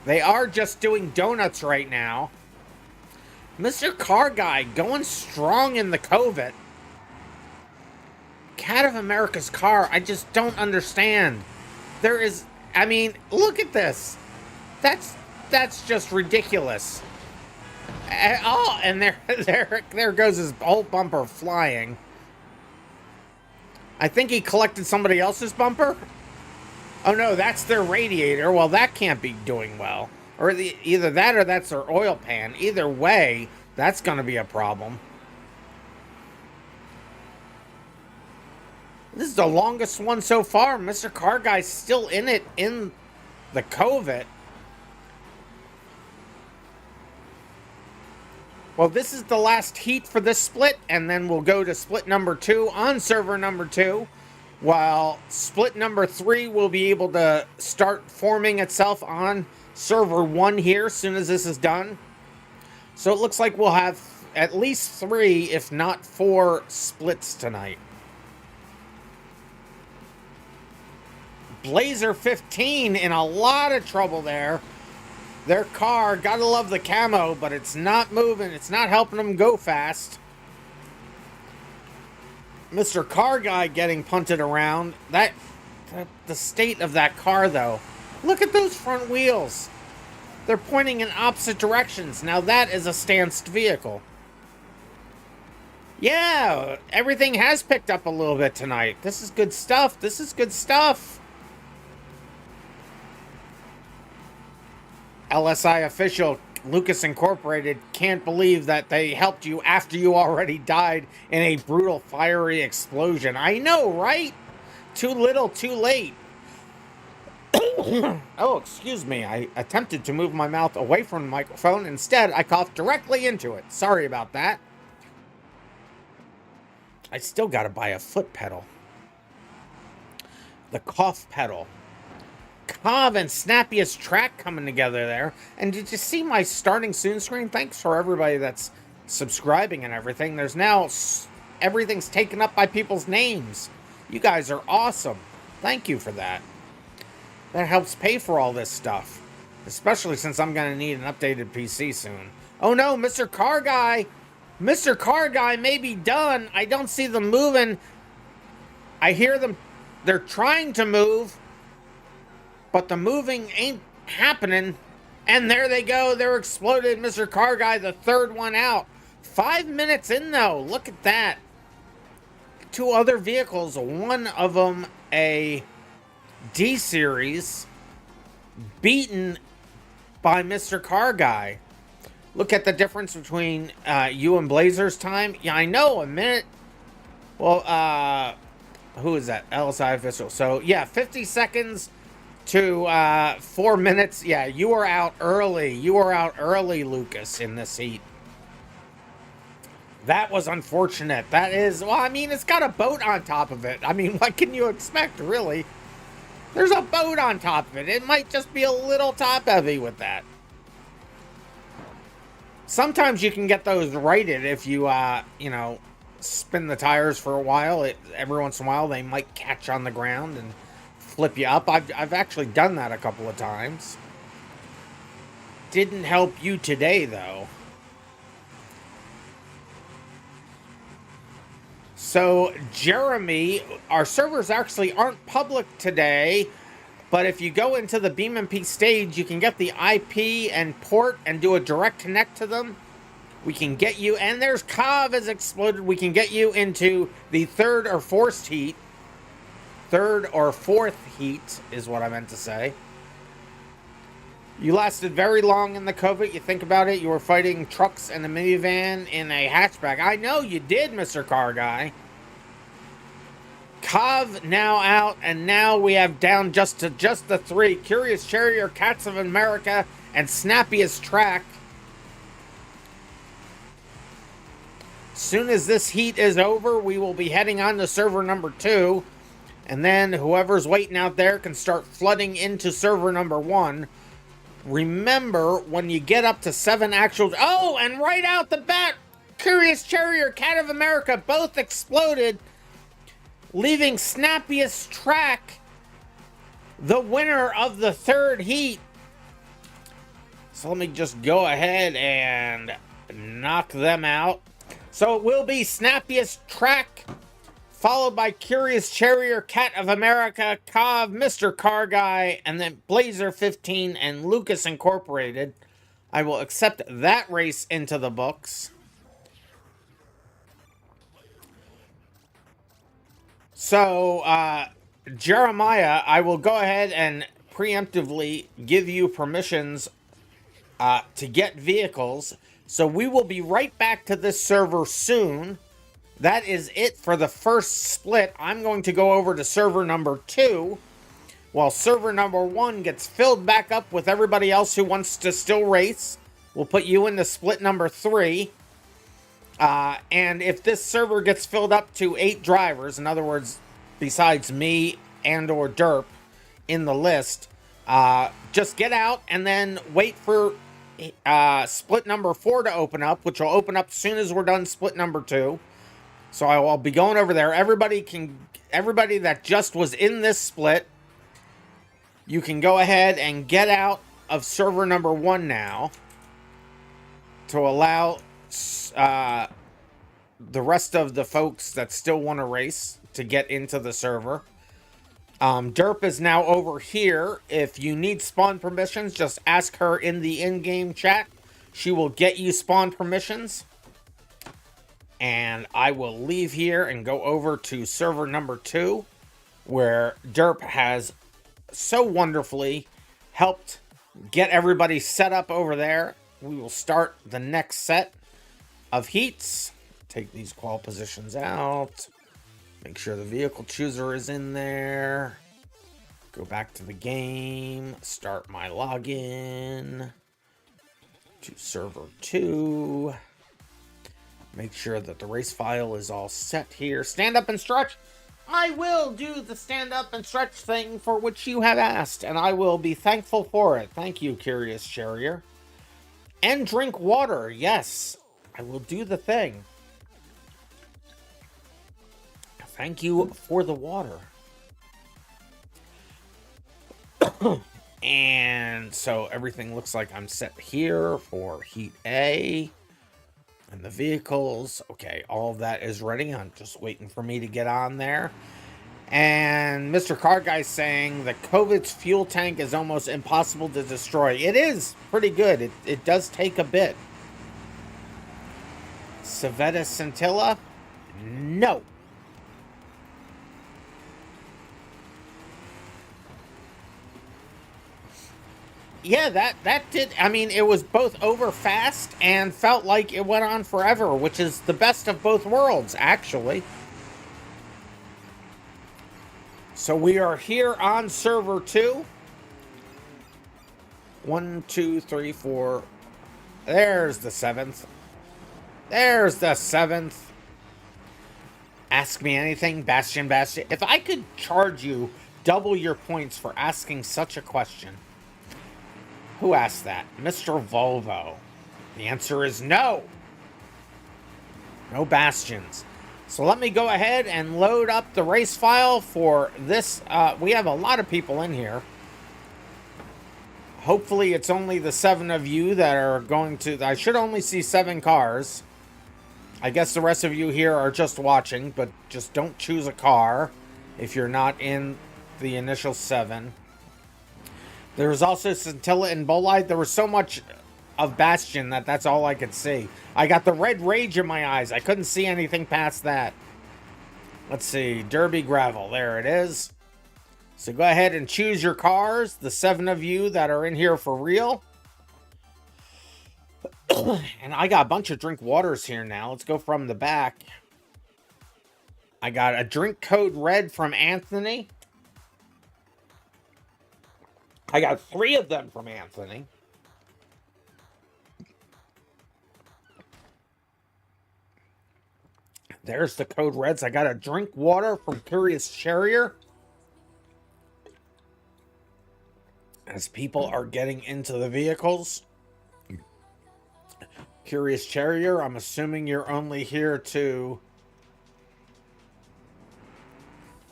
They are just doing donuts right now. Mr. Car Guy going strong in the COVID. Cat of America's car, I just don't understand. There is, I mean, look at this. That's just ridiculous. Oh, and there goes his whole bumper flying. I think he collected somebody else's bumper. Oh no, that's their radiator. Well, that can't be doing well. Or either that or that's their oil pan. Either way, that's going to be a problem. This is the longest one so far. Mr. Car Guy's still in it in the COVID. Well, this is the last heat for this split, and then we'll go to split number 2 on server number 2, while split number 3 will be able to start forming itself on server 1 here as soon as this is done. So it looks like we'll have at least 3, if not 4, splits tonight. Blazer 15 in a lot of trouble there. Their car, gotta love the camo, but it's not moving. It's not helping them go fast. Mr. Car Guy getting punted around. The state of that car, though. Look at those front wheels. They're pointing in opposite directions. Now that is a stanced vehicle. Yeah, everything has picked up a little bit tonight. This is good stuff. This is good stuff. LSI official, Lucas Incorporated, can't believe that they helped you after you already died in a brutal fiery explosion. I know, right? Too little, too late. Oh, excuse me. I attempted to move my mouth away from the microphone. Instead, I coughed directly into it. Sorry about that. I still got to buy a foot pedal. The cough pedal. Cov and Snappiest track coming together there. And did you see my starting soon screen? Thanks for everybody that's subscribing and everything. There's now, everything's taken up by people's names. You guys are awesome. Thank you for that. That helps pay for all this stuff. Especially since I'm going to need an updated PC soon. Oh no, Mr. Car Guy. Mr. Car Guy may be done. I don't see them moving. I hear them. They're trying to move. But the moving ain't happening. And there they go. They're exploded. Mr. Car Guy, the third one out. 5 minutes in, though. Look at that. 2 other vehicles. One of them a D-Series. Beaten by Mr. Car Guy. Look at the difference between you and Blazer's time. Yeah, I know. A minute. Well, who is that? LSI official. So, yeah, 50 seconds to 4 minutes. Yeah, you were out early. You were out early, Lucas, in this heat. That was unfortunate. That is, well, I mean, it's got a boat on top of it. I mean, what can you expect, really? There's a boat on top of it. It might just be a little top heavy with that. Sometimes you can get those righted if you, you know, spin the tires for a while. Every once in a while, they might catch on the ground and flip you up. I've actually done that a couple of times. Didn't help you today, though. So, Jeremy, our servers actually aren't public today, but if you go into the BeamMP stage, you can get the IP and port and do a direct connect to them. We can get you, and there's Cov has exploded. We can get you into the third or fourth heat. Third or fourth heat is what I meant to say. You lasted very long in the COVID. You think about it, you were fighting trucks and a minivan in a hatchback. I know you did, Mr. Car Guy. Cov now out, and now we have down just the 3. Curious Charrier, Cats of America, and Snappiest Track. Soon as this heat is over, we will be heading on to server number 2. And then whoever's waiting out there can start flooding into server number 1. Remember, when you get up to 7 actual... Oh, and right out the bat, Curious Cherry or Cat of America both exploded, leaving Snappiest Track the winner of the 3rd heat. So let me just go ahead and knock them out. So it will be Snappiest Track, followed by Curious Cherry or Cat of America, Cov, Mr. Car Guy, and then Blazer15 and Lucas Incorporated. I will accept that race into the books. So, Jeremiah, I will go ahead and preemptively give you permissions to get vehicles. So we will be right back to this server soon. That is it for the first split. I'm going to go over to server number 2, while server number 1 gets filled back up with everybody else who wants to still race. We'll put you into split number 3. And if this server gets filled up to 8 drivers, in other words, besides me and or Derp in the list, just get out and then wait for split number 4 to open up, which will open up as soon as we're done split number 2. So I'll be going over there. Everybody that just was in this split, you can go ahead and get out of server number 1 now to allow the rest of the folks that still want to race to get into the server. Derp is now over here. If you need spawn permissions, just ask her in the in-game chat. She will get you spawn permissions. And I will leave here and go over to server number 2, where Derp has so wonderfully helped get everybody set up over there. We will start the next set of heats. Take these qual positions out. Make sure the vehicle chooser is in there. Go back to the game. Start my login to server 2. Make sure that the race file is all set here. Stand up and stretch. I will do the stand up and stretch thing for which you have asked, and I will be thankful for it. Thank you, Curious Cherrier. And drink water. Yes, I will do the thing. Thank you for the water. And so everything looks like I'm set here for Heat A. And the vehicles, okay, all of that is ready. I'm just waiting for me to get on there. And Mr. Car Guy's saying the COVID's fuel tank is almost impossible to destroy. It is pretty good. It does take a bit. Savetta Scintilla? No. Yeah, that did, I mean, it was both over fast and felt like it went on forever, which is the best of both worlds, actually. So we are here on server 2. 1, 2, 3, 4. There's the 7th. There's the 7th. Ask me anything, Bastion. If I could charge you double your points for asking such a question. Who asked that? Mr. Volvo. The answer is no. No bastions. So let me go ahead and load up the race file for this. We have a lot of people in here. Hopefully it's only the 7 of you that are going to... I should only see 7 cars. I guess the rest of you here are just watching, but just don't choose a car if you're not in the initial 7. There was also Scintilla and Bolide. There was so much of Bastion that's all I could see. I got the red rage in my eyes. I couldn't see anything past that. Let's see. Derby Gravel. There it is. So go ahead and choose your cars. The 7 of you that are in here for real. And I got a bunch of drink waters here now. Let's go from the back. I got a drink code red from Anthony. I got 3 of them from Anthony. There's the code reds. I got a drink water from Curious Cherrier. as people are getting into the vehicles. Curious Charrier, I'm assuming you're only here to...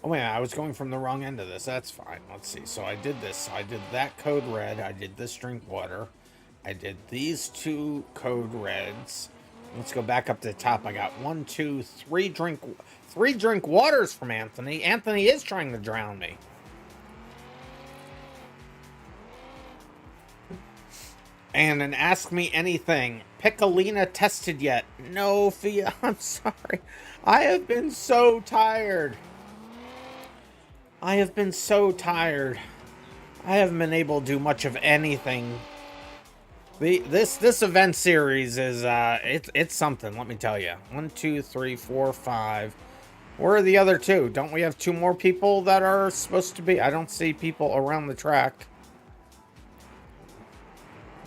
Oh, wait, I was going from the wrong end of this. That's fine. Let's see. So I did this. I did that code red. I did this drink water. I did these 2 code reds. Let's go back up to the top. I got 1, 2, 3 drink waters from Anthony. Anthony is trying to drown me. And an Ask Me Anything. Piccolina tested yet? No, Fia. I'm sorry. I have been so tired. I have been so tired. I haven't been able to do much of anything. This event series is it's something, let me tell you. 1, 2, 3, 4, 5. Where are the other 2? Don't we have 2 more people that are supposed to be? I don't see people around the track.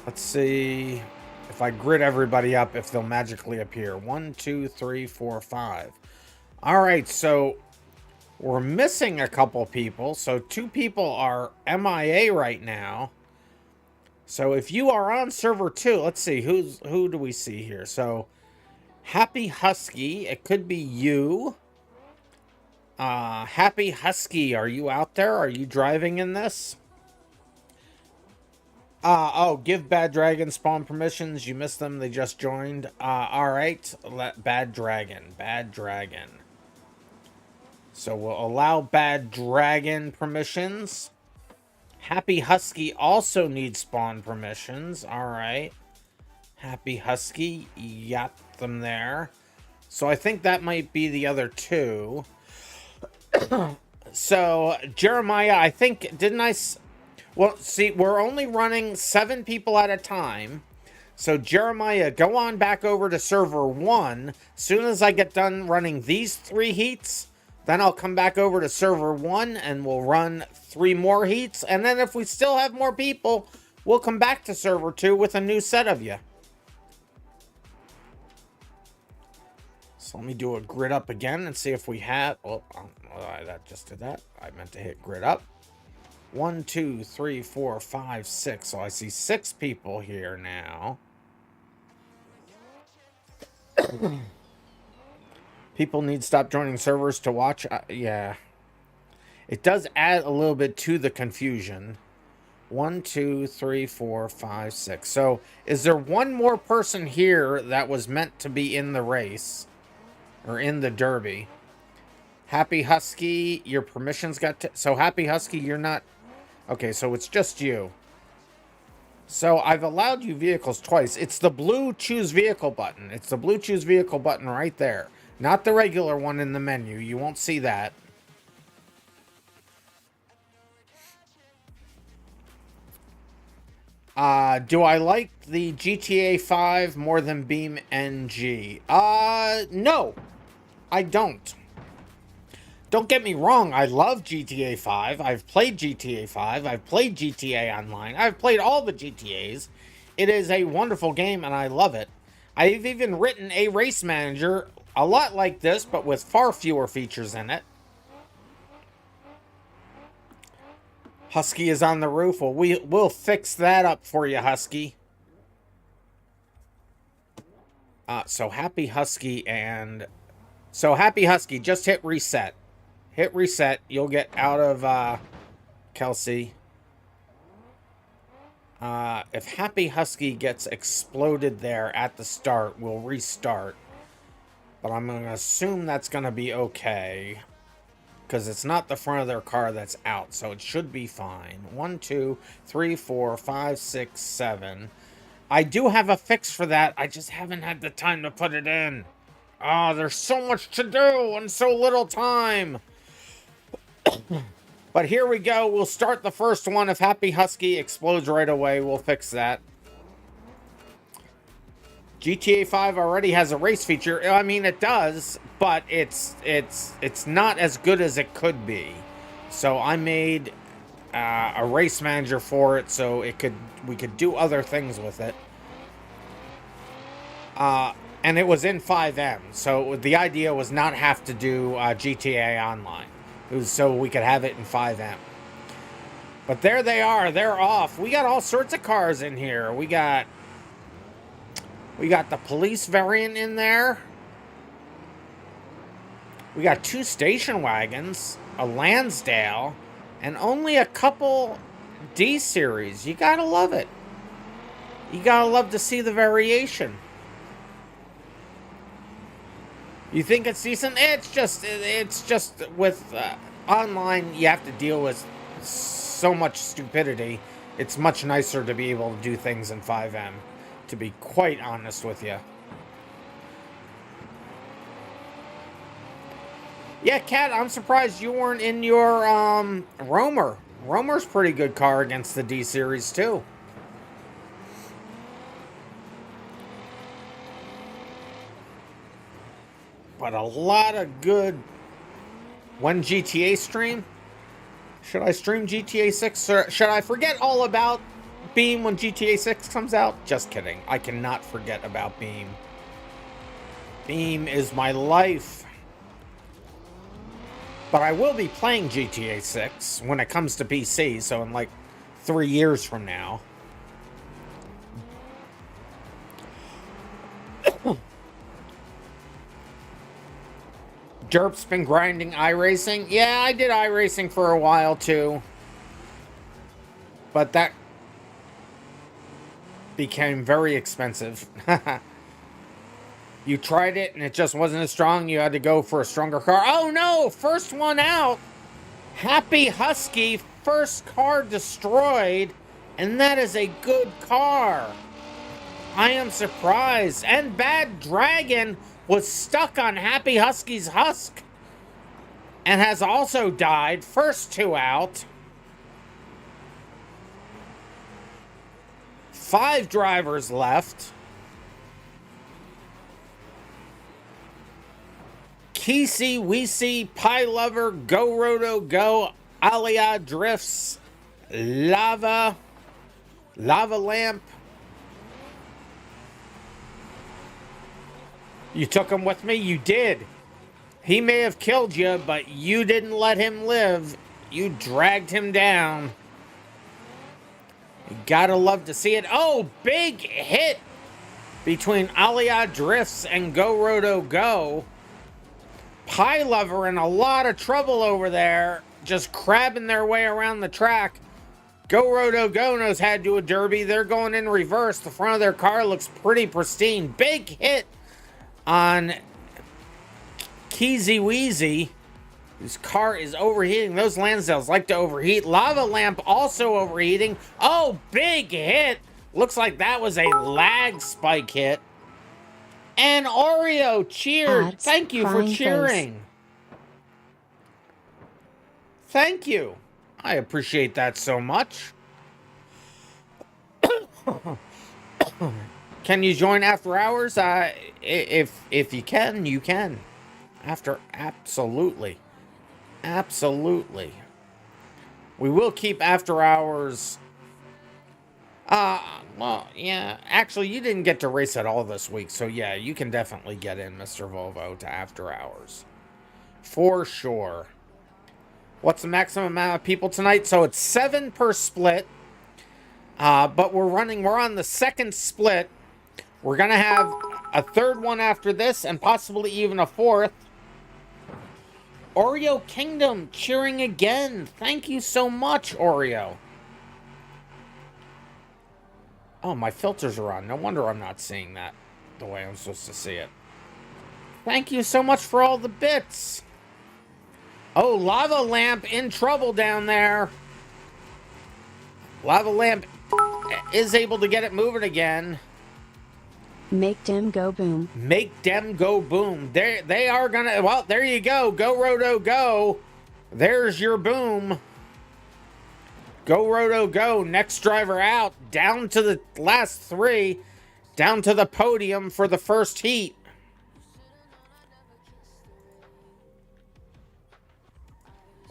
Let's see if I grid everybody up, if they'll magically appear. 1, 2, 3, 4, 5. All right, so we're missing a couple people. So 2 people are MIA right now. So if you are on server 2, let's see, who do we see here? So Happy Husky, it could be you. Happy Husky, are you out there? Are you driving in this? Oh, give Bad Dragon spawn permissions. You missed them. They just joined. All right. Bad Dragon. So we'll allow Bad Dragon permissions. Happy Husky also needs spawn permissions. All right. Happy Husky. Got them there. So I think that might be the other 2. So Jeremiah, I think, didn't I... Well, see, we're only running 7 people at a time. So, Jeremiah, go on back over to server 1. As soon as I get done running these 3 heats, then I'll come back over to server 1 and we'll run 3 more heats. And then if we still have more people, we'll come back to server 2 with a new set of you. So, let me do a grid up again and see if we have... Oh, that just did that. I meant to hit grid up. 1, 2, 3, 4, 5, 6. So I see 6 people here now. People need to stop joining servers to watch. Yeah. It does add a little bit to the confusion. 1, 2, 3, 4, 5, 6. So is there one more person here that was meant to be in the race? Or in the derby? Happy Husky, your permissions got... So Happy Husky, you're not... Okay, so it's just you. So I've allowed you vehicles twice. It's the blue choose vehicle button. It's the blue choose vehicle button right there. Not the regular one in the menu. You won't see that. Do I like the GTA 5 more than BeamNG? No. I don't. Don't get me wrong, I love GTA 5. I've played GTA 5. I've played GTA Online. I've played all the GTAs. It is a wonderful game, and I love it. I've even written a race manager, a lot like this, but with far fewer features in it. Husky is on the roof. Well, we'll fix that up for you, Husky. So Happy Husky and... So Happy Husky, just hit reset. Hit reset. You'll get out of Kelsey. If Happy Husky gets exploded there at the start, we'll restart. But I'm going to assume that's going to be okay. Because it's not the front of their car that's out, so it should be fine. 1, 2, 3, 4, 5, 6, 7. I do have a fix for that. I just haven't had the time to put it in. Oh, there's so much to do and so little time. But here we go. We'll start the first one. If Happy Husky explodes right away, we'll fix that. GTA 5 already has a race feature. I mean, it does, but it's not as good as it could be. So I made a race manager for it, so we could do other things with it. And it was in 5M, so the idea was not have to do GTA Online. It was so we could have it in 5M. But there they are. They're off. We got all sorts of cars in here. We got the police variant in there. We got 2 station wagons, a Lansdale, and only a couple D-Series. You gotta love it. You gotta love to see the variation. You think it's decent? It's just with online, you have to deal with so much stupidity. It's much nicer to be able to do things in 5M, to be quite honest with you. Yeah, Kat, I'm surprised you weren't in your Roamer. Roamer's pretty good car against the D-Series, too. But a lot of good... When GTA stream? Should I stream GTA 6? Or should I forget all about Beam when GTA 6 comes out? Just kidding. I cannot forget about Beam. Beam is my life. But I will be playing GTA 6 when it comes to PC, so in like 3 years from now. Derp's been grinding iRacing. Yeah, I did iRacing for a while too. But that became very expensive. You tried it and it just wasn't as strong. You had to go for a stronger car. Oh no! First one out! Happy Husky, first car destroyed. And that is a good car. I am surprised. And Bad Dragon was stuck on Happy Husky's husk and has also died. First 2 out. 5 drivers left. Kesey, Weesey, Pie Lover, Go Roto Go, Alia Drifts, Lava Lamp. You took him with me? You did. He may have killed you, but you didn't let him live. You dragged him down. You gotta love to see it. Oh, big hit between Alia Drifts and Go Roto Go. Pie Lover in a lot of trouble over there, just crabbing their way around the track. Go Roto Go knows how to do a derby. They're going in reverse. The front of their car looks pretty pristine. Big hit on Keezy Weezy, whose car is overheating. Those Lansdales like to overheat. Lava Lamp also overheating. Oh, big hit. Looks like that was a lag spike hit. And Oreo cheered. Thank you for cheering. Thank you. I appreciate that so much. Can you join after hours? If you can, you can. Absolutely. Absolutely. We will keep after hours. Well, yeah. Actually, you didn't get to race at all this week, so yeah, you can definitely get in, Mr. Volvo, to after hours. For sure. What's the maximum amount of people tonight? So it's 7 per split. But we're on the second split. We're going to have a third one after this and possibly even a fourth. Oreo Kingdom cheering again. Thank you so much, Oreo. Oh, my filters are on. No wonder I'm not seeing that the way I'm supposed to see it. Thank you so much for all the bits. Oh, Lava Lamp in trouble down there. Lava Lamp is able to get it moving again. Make them go boom. Make them go boom. They are gonna. Well, there you go. Go Roto Go. There's your boom. Go Roto Go. Next driver out. Down to the last 3. Down to the podium for the first heat.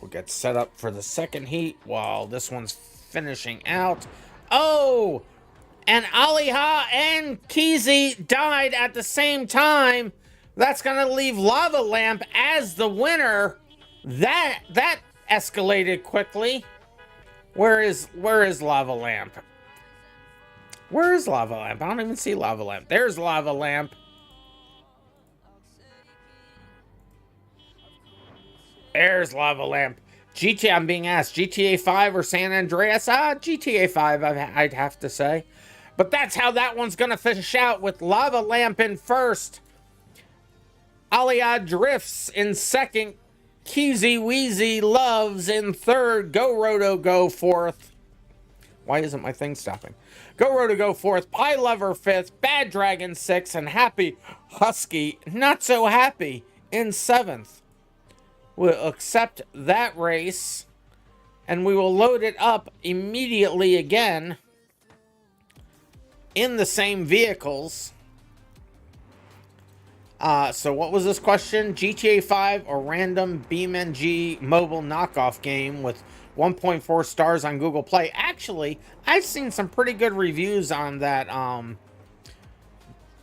We'll get set up for the second heat while this one's finishing out. Oh! And Aliha and Keezy died at the same time. That's going to leave Lava Lamp as the winner. That escalated quickly. Where is Lava Lamp? Where is Lava Lamp? I don't even see Lava Lamp. There's Lava Lamp. There's Lava Lamp. GTA, I'm being asked, GTA 5 or San Andreas? GTA 5, I'd have to say. But that's how that one's going to finish out, with Lava Lamp in first. Aliyah Drifts in second. Keezy Weezy Loves in third. Go Roto Go fourth. Why isn't my thing stopping? Go Roto Go fourth. Pie Lover fifth. Bad Dragon sixth. And Happy Husky, not so happy, in seventh. We'll accept that race, and we will load it up immediately again in the same vehicles. So what was this question? GTA 5 or random BeamNG mobile knockoff game with 1.4 stars on Google Play. Actually, I've seen some pretty good reviews on that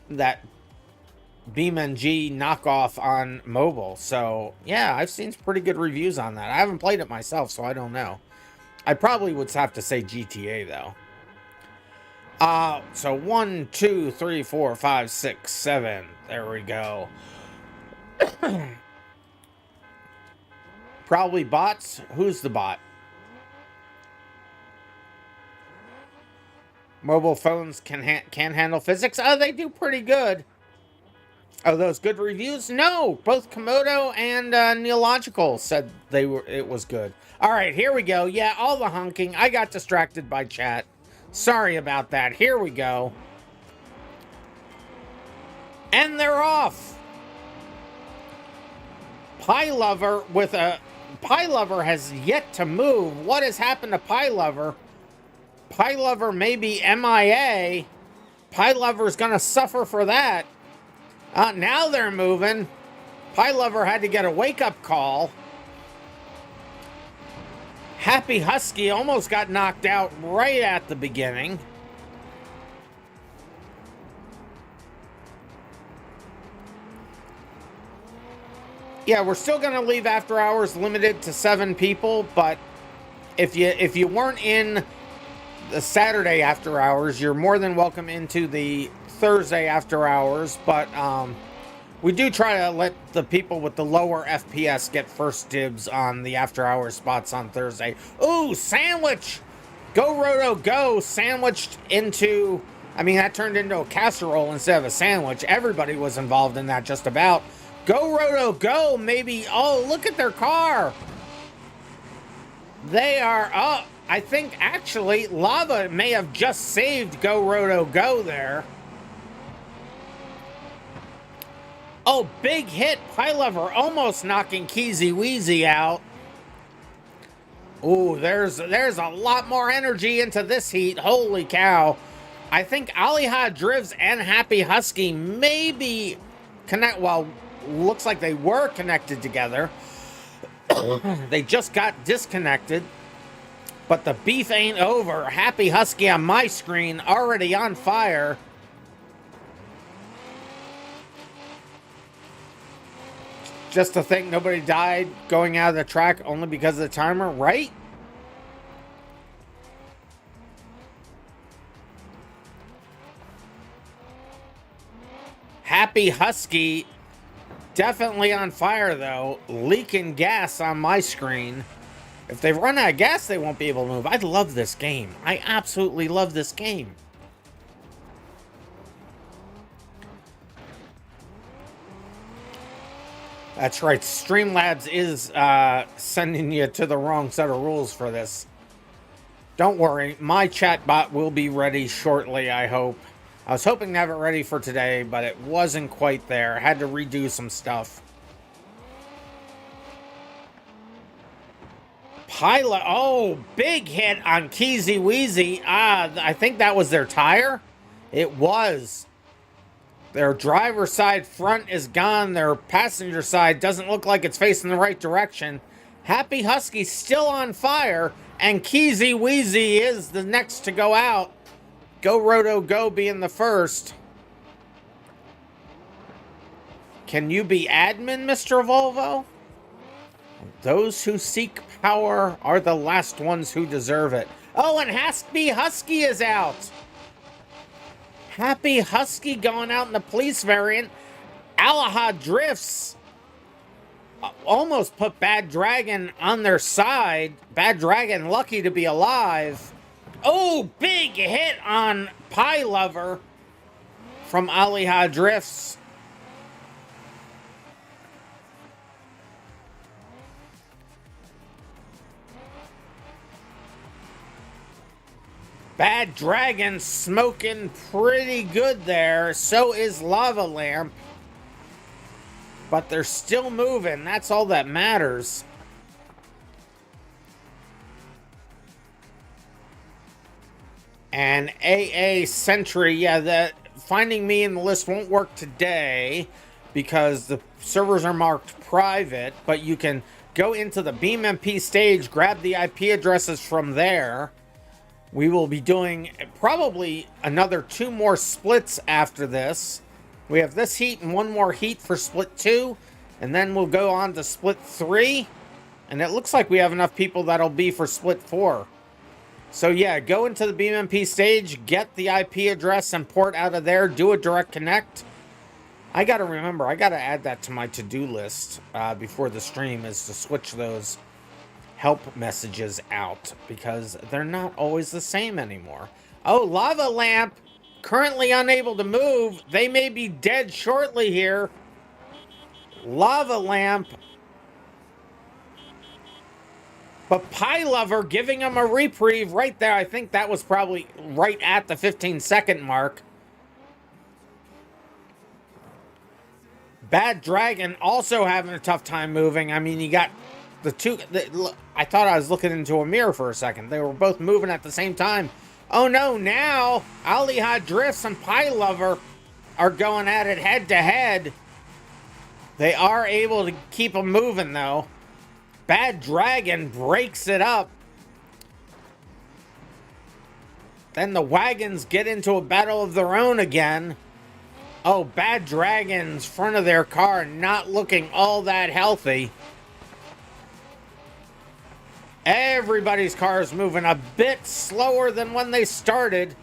that BeamNG knockoff on mobile. So yeah, I've seen some pretty good reviews on that. I haven't played it myself, so I don't know. I probably would have to say GTA though. So 1, 2, 3, 4, 5, 6, 7. There we go. Probably bots. Who's the bot? Mobile phones can handle physics. Oh, they do pretty good. Oh, those good reviews? No, both Komodo and Neological said it was good. All right, here we go. Yeah, all the honking. I got distracted by chat. Sorry about that. Here we go. And they're off. Pie Lover has yet to move. What has happened to Pie Lover? Pie Lover may be MIA. Pie Lover's gonna suffer for that. Now they're moving. Pie Lover had to get a wake-up call. Happy Husky almost got knocked out right at the beginning. Yeah, we're still going to leave After Hours limited to 7 people, but if you weren't in the Saturday After Hours, you're more than welcome into the Thursday After Hours, but we do try to let the people with the lower FPS get first dibs on the After Hours spots on Thursday. Ooh, sandwich! Go Roto Go sandwiched into... I mean, that turned into a casserole instead of a sandwich. Everybody was involved in that just about. Go Roto Go, maybe... Oh, look at their car! They are... Oh, I think, actually, Lava may have just saved Go Roto Go there. Oh, big hit. Pie Lover almost knocking Keezy Weezy out. Ooh, there's a lot more energy into this heat. Holy cow. I think Aliyah Drivs and Happy Husky maybe connect... Well, looks like they were connected together. They just got disconnected. But the beef ain't over. Happy Husky on my screen, already on fire. Just to think nobody died going out of the track only because of the timer, right? Happy Husky, definitely on fire though. Leaking gas on my screen. If they run out of gas, they won't be able to move. I love this game. I absolutely love this game. That's right, Streamlabs is sending you to the wrong set of rules for this. Don't worry, my chatbot will be ready shortly, I hope. I was hoping to have it ready for today, but it wasn't quite there. I had to redo some stuff. Pilot, oh, big hit on Keezy Weezy. I think that was their tire. It was. Their driver's side front is gone. Their passenger side doesn't look like it's facing the right direction. Happy Husky still on fire, and Keezy Weezy is the next to go out. Go Roto Go being the first. Can you be admin, Mr. Volvo? Those who seek power are the last ones who deserve it. Oh, and Happy Husky is out. Happy Husky going out in the police variant. Aloha Drifts almost put Bad Dragon on their side. Bad Dragon lucky to be alive. Oh, big hit on Pie Lover from Aloha Drifts. Bad Dragon smoking pretty good there. So is Lava Lamp. But they're still moving. That's all that matters. And AA Sentry, yeah, finding me in the list won't work today because the servers are marked private, but you can go into the BeamMP stage, grab the IP addresses from there. We will be doing probably another 2 more splits after this. We have this heat and 1 more heat for split 2, and then we'll go on to split 3. And it looks like we have enough people that'll be for split 4. So yeah, go into the BeamMP stage, get the IP address and port out of there, do a direct connect. I gotta remember, I gotta add that to my to-do list before the stream, is to switch those help messages out because they're not always the same anymore. Oh, Lava Lamp, currently unable to move. They may be dead shortly here. Lava Lamp. But Pie Lover giving him a reprieve right there. I think that was probably right at the 15-second mark. Bad Dragon also having a tough time moving. I mean, you got the two. I thought I was looking into a mirror for a second. They were both moving at the same time. Oh no, now Aloha Drifts and Pie Lover are going at it head to head. They are able to keep them moving though. Bad Dragon breaks it up. Then the wagons get into a battle of their own again. Oh, Bad Dragon's front of their car not looking all that healthy. Everybody's car is moving a bit slower than when they started.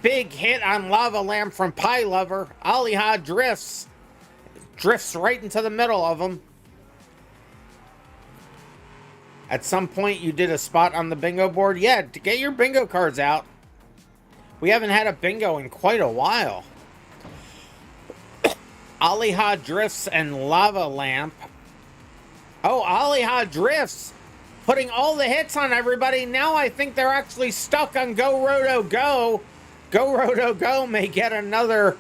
Big hit on Lava Lamp from Pie Lover. Aloha drifts right into the middle of them. At some point, you did a spot on the bingo board. Yeah, to get your bingo cards out. We haven't had a bingo in quite a while. Aloha Drifts and Lava Lamp. Oh, Aloha Drifts putting all the hits on everybody. Now I think they're actually stuck on Go Roto Go. Go Roto Go may get another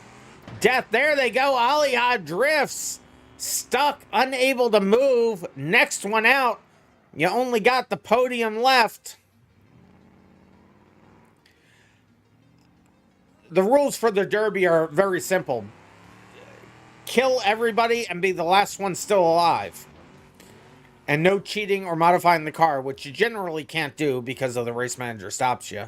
death. There they go. Aloha Drifts stuck, unable to move. Next one out. You only got the podium left. The rules for the Derby are very simple. Kill everybody and be the last one still alive. And no cheating or modifying the car, which you generally can't do because of the race manager stops you.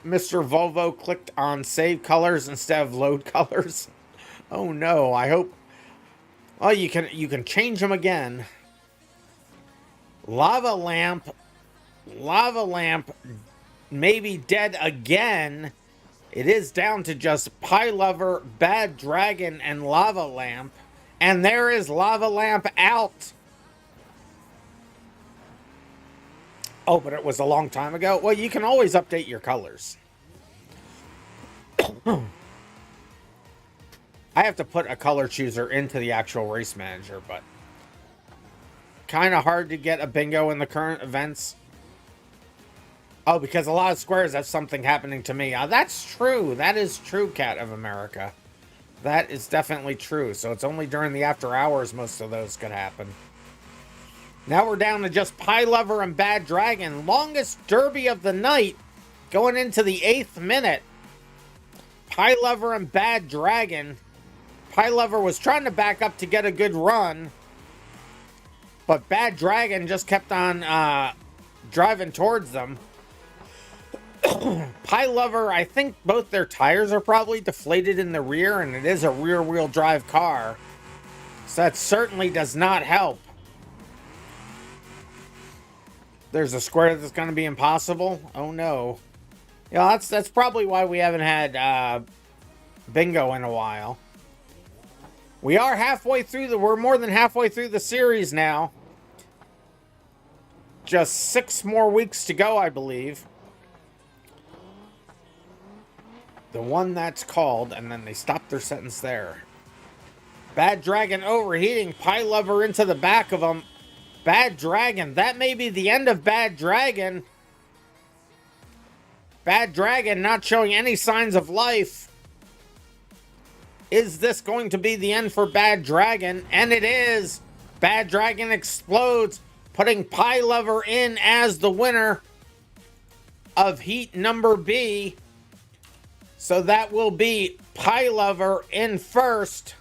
Mr. Volvo clicked on save colors instead of load colors. Oh no, I hope... Oh, you can change them again. Lava Lamp maybe dead again. It is down to just Pie Lover, Bad Dragon, and Lava Lamp. And there is Lava Lamp out. Oh, but it was a long time ago. Well, you can always update your colors. I have to put a color chooser into the actual race manager, but kind of hard to get a bingo in the current events. Oh, because a lot of squares have something happening to me. That's true. That is true, Cat of America. That is definitely true. So it's only during the after hours most of those could happen. Now we're down to just Pie Lover and Bad Dragon. Longest derby of the night. Going into the 8th minute. Pie Lover and Bad Dragon. Pie Lover was trying to back up to get a good run. But Bad Dragon just kept on driving towards them. Pie Lover, I think both their tires are probably deflated in the rear, and it is a rear-wheel drive car. So that certainly does not help. There's a square that's going to be impossible. Oh no. Yeah, that's probably why we haven't had bingo in a while. We are halfway through we're more than halfway through the series now. Just 6 more weeks to go, I believe. The one that's called, and then they stopped their sentence there. Bad Dragon overheating, Pie Lover into the back of him. Bad Dragon, that may be the end of Bad Dragon. Bad Dragon not showing any signs of life. Is this going to be the end for Bad Dragon? And it is. Bad Dragon explodes, putting Pie Lover in as the winner of heat number B. So that will be Pie Lover in first,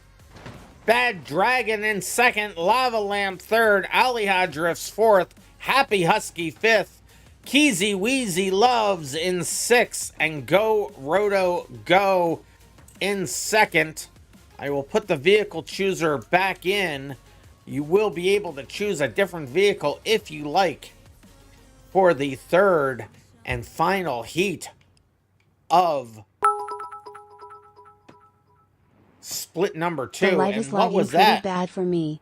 Bad Dragon in second, Lava Lamp third, Aliha Drifts fourth, Happy Husky fifth, Keezy Weezy Loves in sixth, and Go Roto Go in second. I will put the vehicle chooser back in. You will be able to choose a different vehicle if you like for the third and final heat of split number 2. The light And is what was lagging that? pretty bad for me.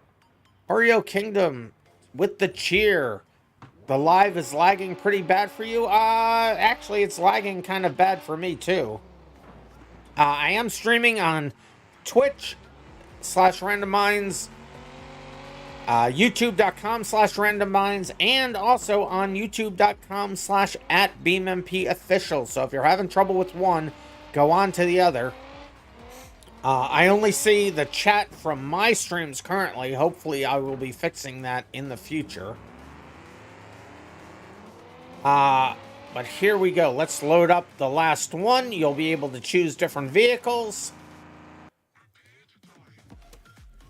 Oreo Kingdom with the cheer. The live is lagging pretty bad for you? Actually, it's lagging kind of bad for me too. I am streaming on Twitch /RandomMinds, YouTube.com /RandomMinds, and also on YouTube.com /@BeamMP official. So if you're having trouble with one, go on to the other. I only see the chat from my streams currently. Hopefully I will be fixing that in the future. But here we go. Let's load up the last one. You'll be able to choose different vehicles.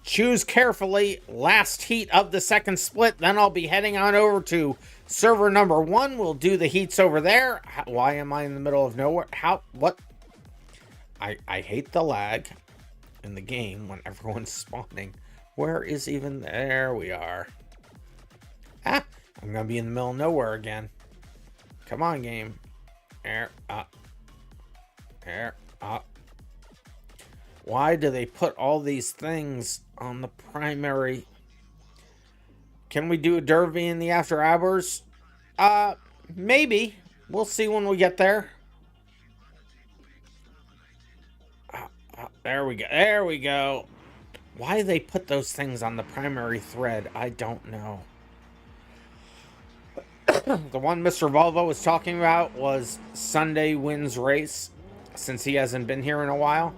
Choose carefully. Last heat of the second split. Then I'll be heading on over to server number 1. We'll do the heats over there. Why am I in the middle of nowhere? What? I hate the lag in the game when everyone's spawning. Where is even... There we are. I'm gonna be in the middle of nowhere again. Come on, game. Air up. Air up. Why do they put all these things on the primary? Can we do a derby in the after hours? Maybe. We'll see when we get there. There we go. There we go. Why they put those things on the primary thread, I don't know. The one Mr. Volvo was talking about was Sunday wins race, since he hasn't been here in a while.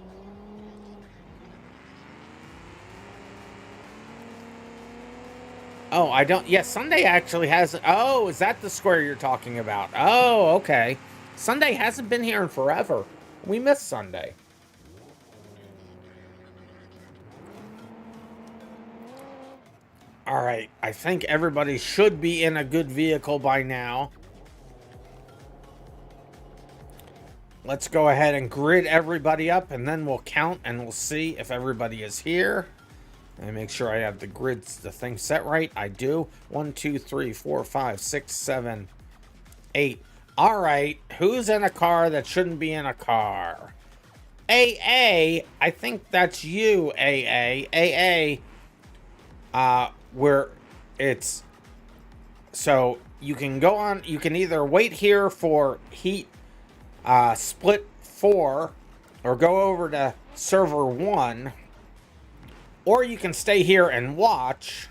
Oh, I don't... Yeah, Sunday actually has... Oh, is that the square you're talking about? Oh, okay. Sunday hasn't been here in forever. We missed Sunday. All right, I think everybody should be in a good vehicle by now. Let's go ahead and grid everybody up, and then we'll count, and we'll see if everybody is here. And make sure I have the thing set right. I do. 1, 2, 3, 4, 5, 6, 7, 8. All right, who's in a car that shouldn't be in a car? AA, I think that's you, AA. AA, where it's... So, you can go on... You can either wait here for heat split 4, or go over to server 1, or you can stay here and watch.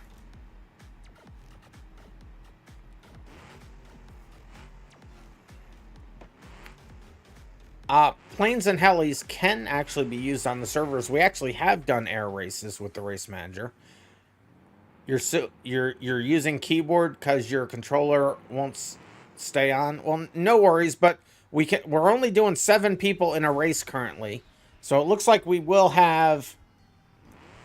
Planes and helis can actually be used on the servers. We actually have done air races with the race manager. You're using keyboard because your controller won't stay on. Well, no worries, but we're only doing 7 people in a race currently, so it looks like we will have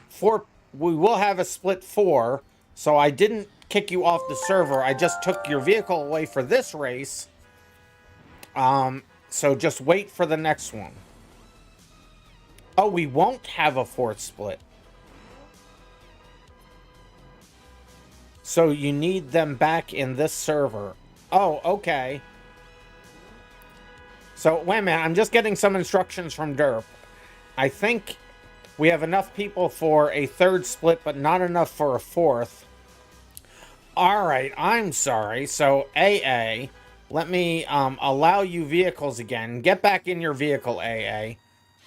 4. We will have a split 4. So I didn't kick you off the server. I just took your vehicle away for this race. So just wait for the next one. Oh, we won't have a 4th split. So you need them back in this server. Oh, okay. So, wait a minute. I'm just getting some instructions from Derp. I think we have enough people for a third split, but not enough for a fourth. All right, I'm sorry. So, AA, let me allow you vehicles again. Get back in your vehicle, AA.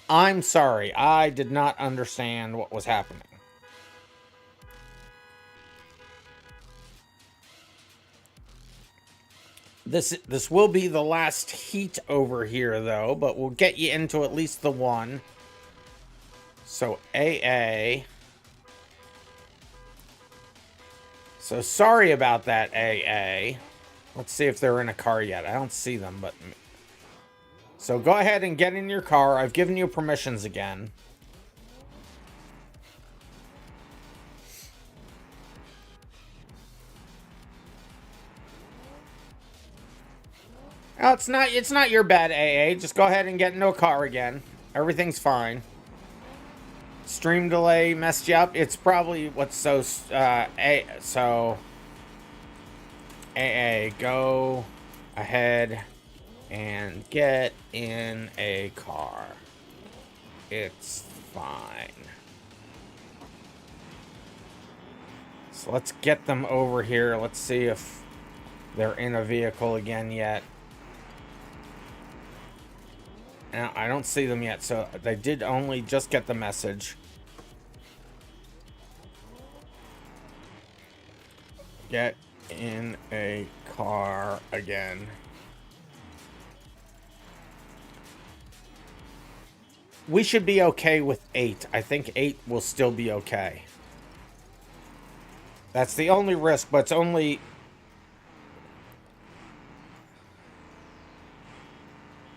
I'm sorry. I did not understand what was happening. This will be the last heat over here, though, but we'll get you into at least the one. So, AA. So, sorry about that, AA. Let's see if they're in a car yet. I don't see them, but... So, go ahead and get in your car. I've given you permissions again. Oh, it's not your bad, AA. Just go ahead and get into a car again. Everything's fine. Stream delay messed you up. It's probably what's so AA, go ahead and get in a car. It's fine. So let's get them over here. Let's see if they're in a vehicle again yet. Now, I don't see them yet, so they did only just get the message. Get in a car again. We should be okay with 8. I think 8 will still be okay. That's the only risk, but it's only...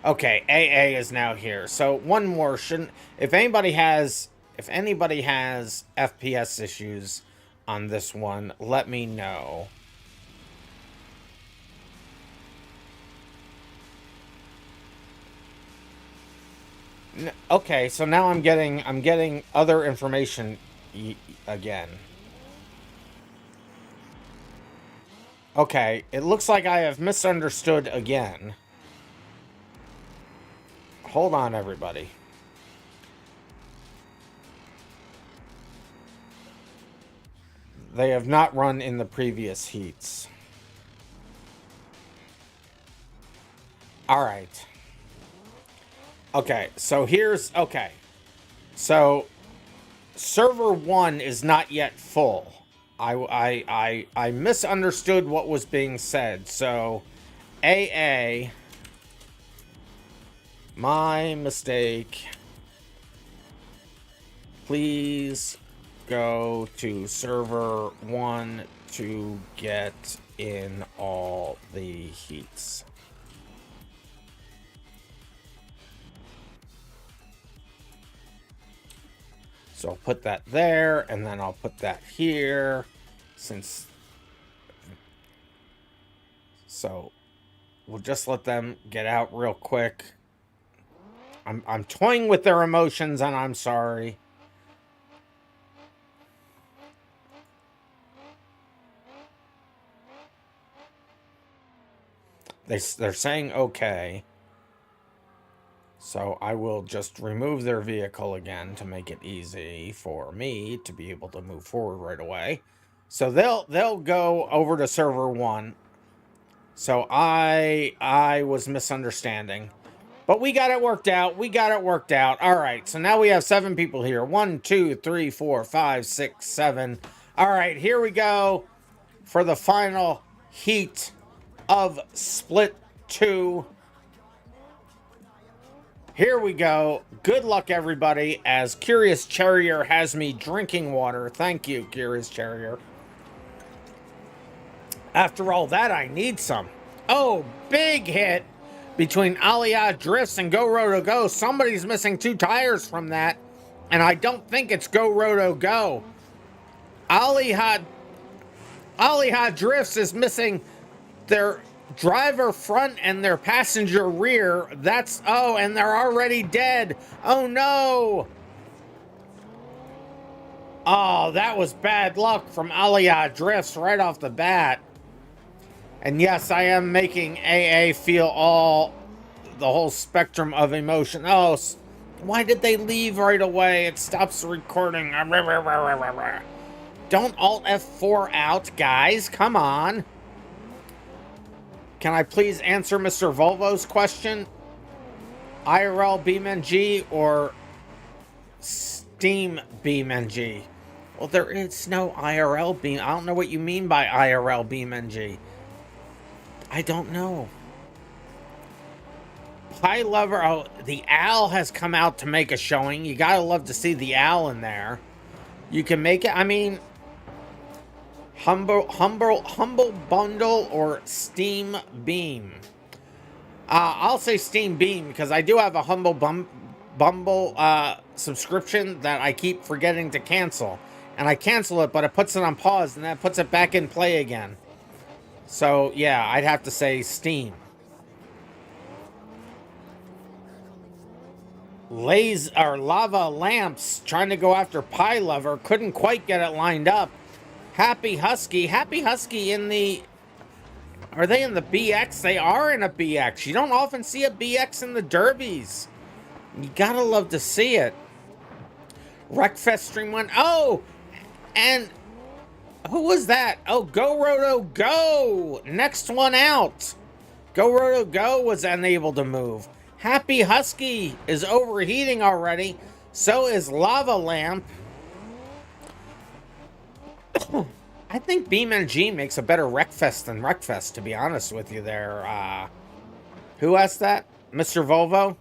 Okay, AA is now here. So one more shouldn't... If anybody has FPS issues on this one, let me know. Okay, so now I'm getting other information again. Okay, it looks like I have misunderstood again. Hold on, everybody. They have not run in the previous heats. All right. Okay, so here's... Okay. So, server 1 is not yet full. I misunderstood what was being said. So, AA... My mistake. Please go to server 1 to get in all the heats. So I'll put that there, and then I'll put that here, since... So we'll just let them get out real quick. I'm toying with their emotions, and I'm sorry. They're saying okay. So I will just remove their vehicle again to make it easy for me to be able to move forward right away. So they'll go over to server 1. So I was misunderstanding. But we got it worked out. We got it worked out. All right. So now we have 7 people here. 1, 2, 3, 4, 5, 6, 7. All right. Here we go for the final heat of Split 2. Here we go. Good luck, everybody, as Curious Charrier has me drinking water. Thank you, Curious Charrier. After all that, I need some. Oh, big hit between Aliyah Drifts and Go Roto Go. Somebody's missing 2 tires from that, and I don't think it's Go Roto Go. Aliyah Drifts is missing their driver front and their passenger rear. That's... Oh, and they're already dead. Oh, no. Oh, that was bad luck from Aliyah Drifts right off the bat. And yes, I am making AA feel the whole spectrum of emotion. Oh, why did they leave right away? It stops the recording. Don't Alt F4 out, guys. Come on. Can I please answer Mr. Volvo's question? IRL BeamNG or Steam BeamNG? Well, there is no IRL Beam. I don't know what you mean by IRL BeamNG. I don't know. Pie Lover, oh, the Owl has come out to make a showing. You gotta love to see the Owl in there. You can make it, I mean, Humble Bundle or Steam Beam. I'll say Steam Beam because I do have a Humble Bumble subscription that I keep forgetting to cancel. And I cancel it, but it puts it on pause and that puts it back in play again. So, yeah, I'd have to say Steam. Lava Lamps trying to go after Pie Lover. Couldn't quite get it lined up. Happy Husky in the... Are they in the BX? They are in a BX. You don't often see a BX in the derbies. You gotta love to see it. Wreckfest Stream 1. Oh! And... Who was that? Oh, Go Roto Go! Next one out. Go Roto Go was unable to move. Happy Husky is overheating already. So is Lava Lamp. I think BeamNG makes a better Wreckfest than Wreckfest, to be honest with you there. Who asked that? Mr. Volvo?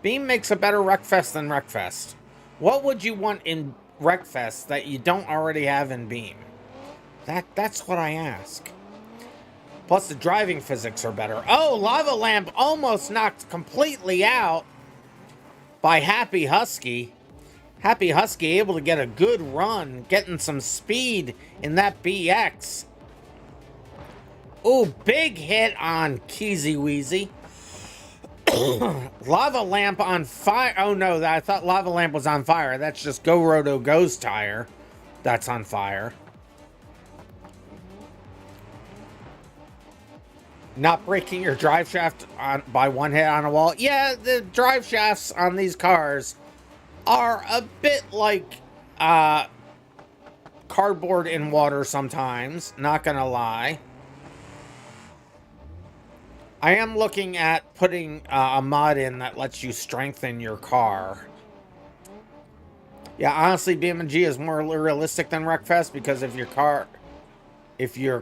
Beam makes a better Wreckfest than Wreckfest. What would you want in Wreckfest that you don't already have in Beam? That's what I ask. Plus the driving physics are better. Oh, Lava Lamp almost knocked completely out by Happy Husky. Happy Husky able to get a good run, getting some speed in that BX. Ooh, big hit on Keezy Weezy. Lava Lamp on fire. Oh no, I thought Lava Lamp was on fire. That's just Go Roto Go's tire that's on fire. Not breaking your drive shaft by one hit on a wall. Yeah, the drive shafts on these cars are a bit like cardboard in water sometimes. Not gonna lie. I am looking at putting a mod in that lets you strengthen your car. Yeah, honestly, BeamNG is more realistic than Wreckfest because if your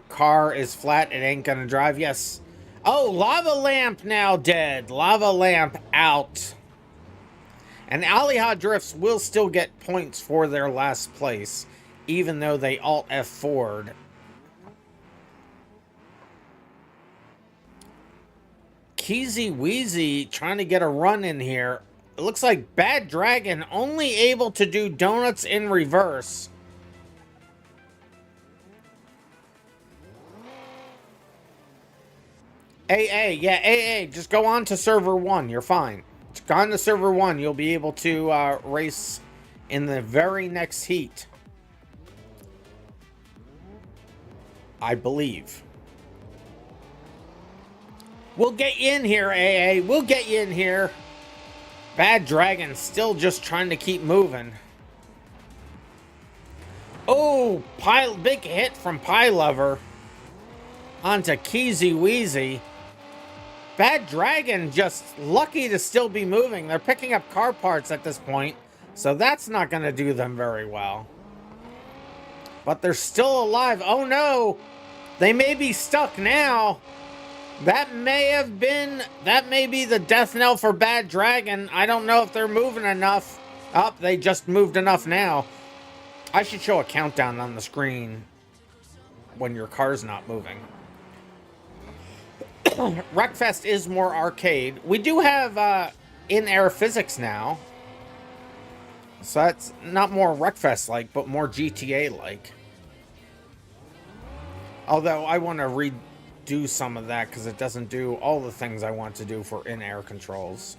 car is flat, it ain't gonna drive. Yes. Oh, Lava Lamp now dead. Lava Lamp out. And Aliyah Drifts will still get points for their last place, even though they Alt F4'd. Keezy Weezy trying to get a run in here. It looks like Bad Dragon only able to do donuts in reverse. Yeah, AA, just go on to server 1, you're fine. Just go on to server 1, you'll be able to race in the very next heat. I believe. We'll get you in here, AA, we'll get you in here. Bad Dragon still just trying to keep moving. Oh, big hit from Pie Lover onto Keezy Weezy. Bad Dragon just lucky to still be moving. They're picking up car parts at this point, so that's not going to do them very well. But they're still alive. Oh no, they may be stuck now. That may be the death knell for Bad Dragon. I don't know if they're moving enough. Oh, they just moved enough now. I should show a countdown on the screen when your car's not moving. Wreckfest is more arcade. We do have in-air physics now. So that's not more Wreckfest-like, but more GTA-like. Although I want to redo some of that because it doesn't do all the things I want to do for in-air controls.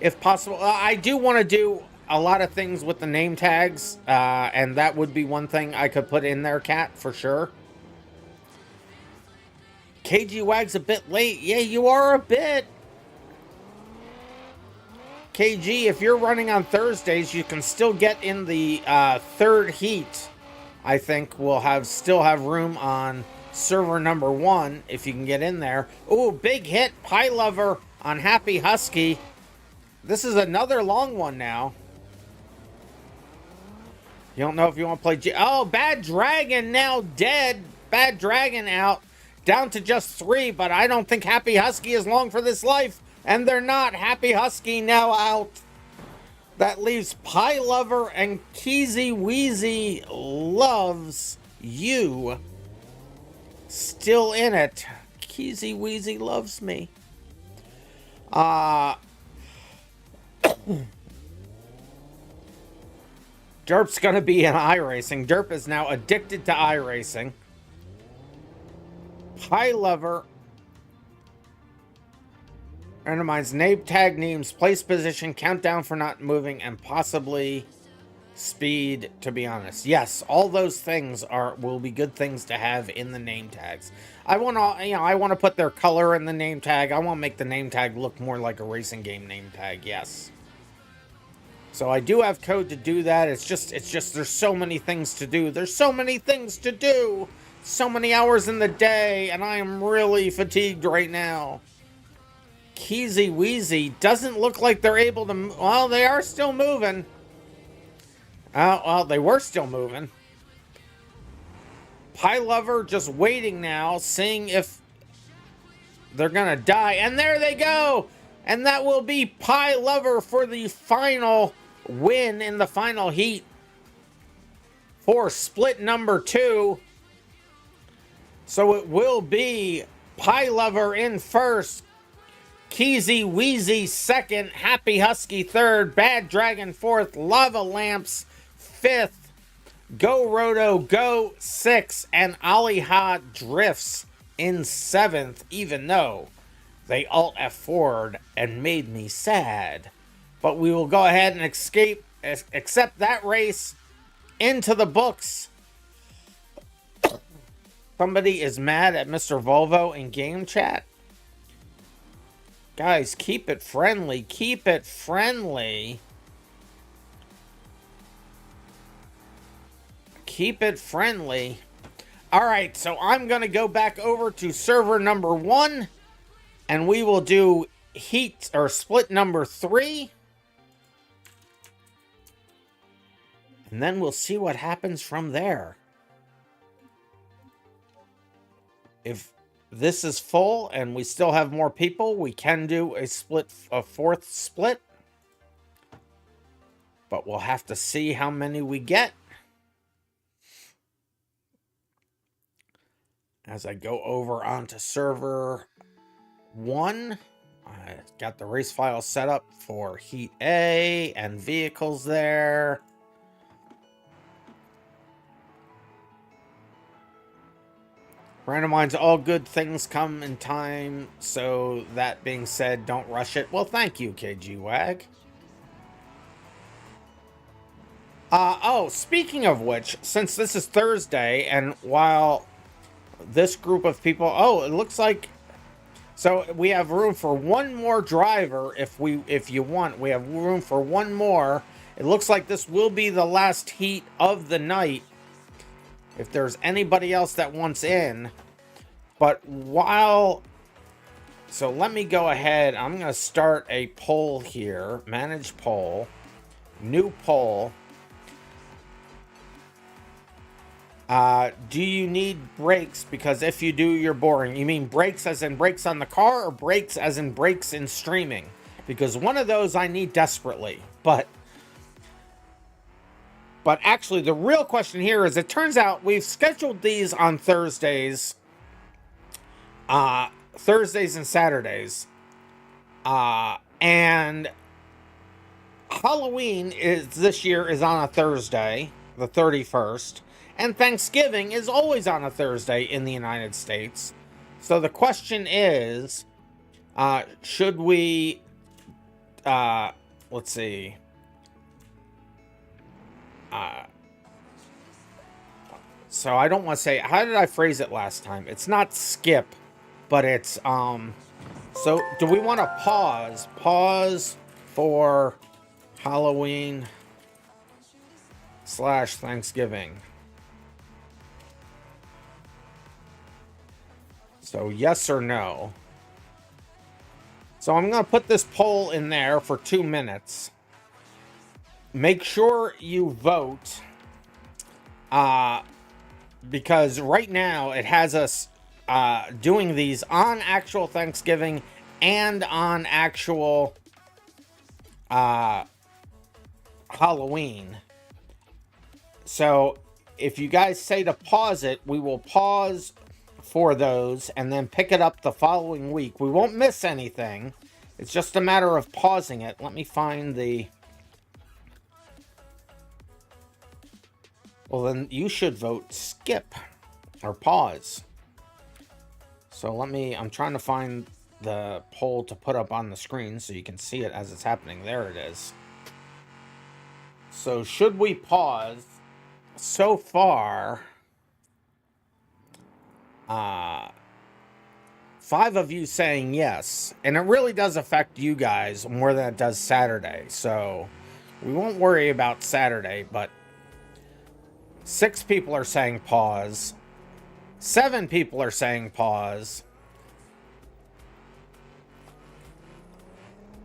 If possible, I do want to do a lot of things with the name tags, and that would be one thing I could put in there, Cat, for sure. KG Wag's a bit late. Yeah, you are a bit. KG, if you're running on Thursdays, you can still get in the third heat. I think we'll still have room on server number 1 if you can get in there. Ooh, big hit, Pie Lover on Happy Husky. This is another long one now. You don't know if you want to play oh, Bad Dragon now dead. Bad Dragon out. Down to just 3, but I don't think Happy Husky is long for this life. And they're not. Happy Husky now out. That leaves Pie Lover and Keezy Weezy Loves You still in it. Keezy Weezy loves me. Derp's gonna be in iRacing. Derp is now addicted to iRacing. Pie Lover. RandomMinds name tag names, place position, countdown for not moving, and possibly speed, to be honest. Yes, all those things will be good things to have in the name tags. I want to put their color in the name tag. I want to make the name tag look more like a racing game name tag. Yes. So I do have code to do that. It's just there's so many things to do. There's so many things to do. So many hours in the day, and I am really fatigued right now. Keezy Weezy doesn't look like they're able to... Well, they are still moving. Well, they were still moving. Pie Lover just waiting now, seeing if they're gonna die. And there they go! And that will be Pie Lover for the final win in the final heat for split number 2. So it will be Pie Lover in first, Keezy Weezy second, Happy Husky third, Bad Dragon fourth, Lava Lamps fifth, Go Roto Go sixth, and Ollie Ha Drifts in seventh, even though they alt F4'd and made me sad. But we will go ahead and accept that race into the books. Somebody is mad at Mr. Volvo in game chat. Guys, keep it friendly. Keep it friendly. Keep it friendly. All right, so I'm going to go back over to server number 1. And we will do heat or split number 3. And then we'll see what happens from there. If this is full and we still have more people, we can do a fourth split. But we'll have to see how many we get. As I go over onto server 1, I got the race file set up for Heat A and vehicles there. RandomMinds, all good things come in time. So that being said, don't rush it. Well, thank you, KG Wag. Oh, speaking of which, since this is Thursday, and while this group of people... Oh, it looks like... So we have room for one more driver if you want. We have room for one more. It looks like this will be the last heat of the night. If there's anybody else that wants in. But while... So let me go ahead. I'm going to start a poll here. Manage poll. New poll. Do you need brakes? Because if you do, you're boring. You mean brakes as in brakes on the car, or brakes as in brakes in streaming? Because one of those I need desperately. But actually, the real question here is, it turns out we've scheduled these on Thursdays. Thursdays and Saturdays. And Halloween this year is on a Thursday, the 31st. And Thanksgiving is always on a Thursday in the United States. So the question is, should we, let's see. So I don't want to say, how did I phrase it last time? It's not skip, but it's, so do we want to pause for Halloween / Thanksgiving? So yes or no. So I'm going to put this poll in there for 2 minutes. Make sure you vote, because right now it has us doing these on actual Thanksgiving and on actual Halloween. So if you guys say to pause it, we will pause for those and then pick it up the following week. We won't miss anything. It's just a matter of pausing it. Let me find the... Well, then you should vote skip or pause. So I'm trying to find the poll to put up on the screen so you can see it as it's happening. There it is. So should we pause? So far, 5 of you saying yes. And it really does affect you guys more than it does Saturday. So we won't worry about Saturday, but 6 people are saying pause. 7 people are saying pause.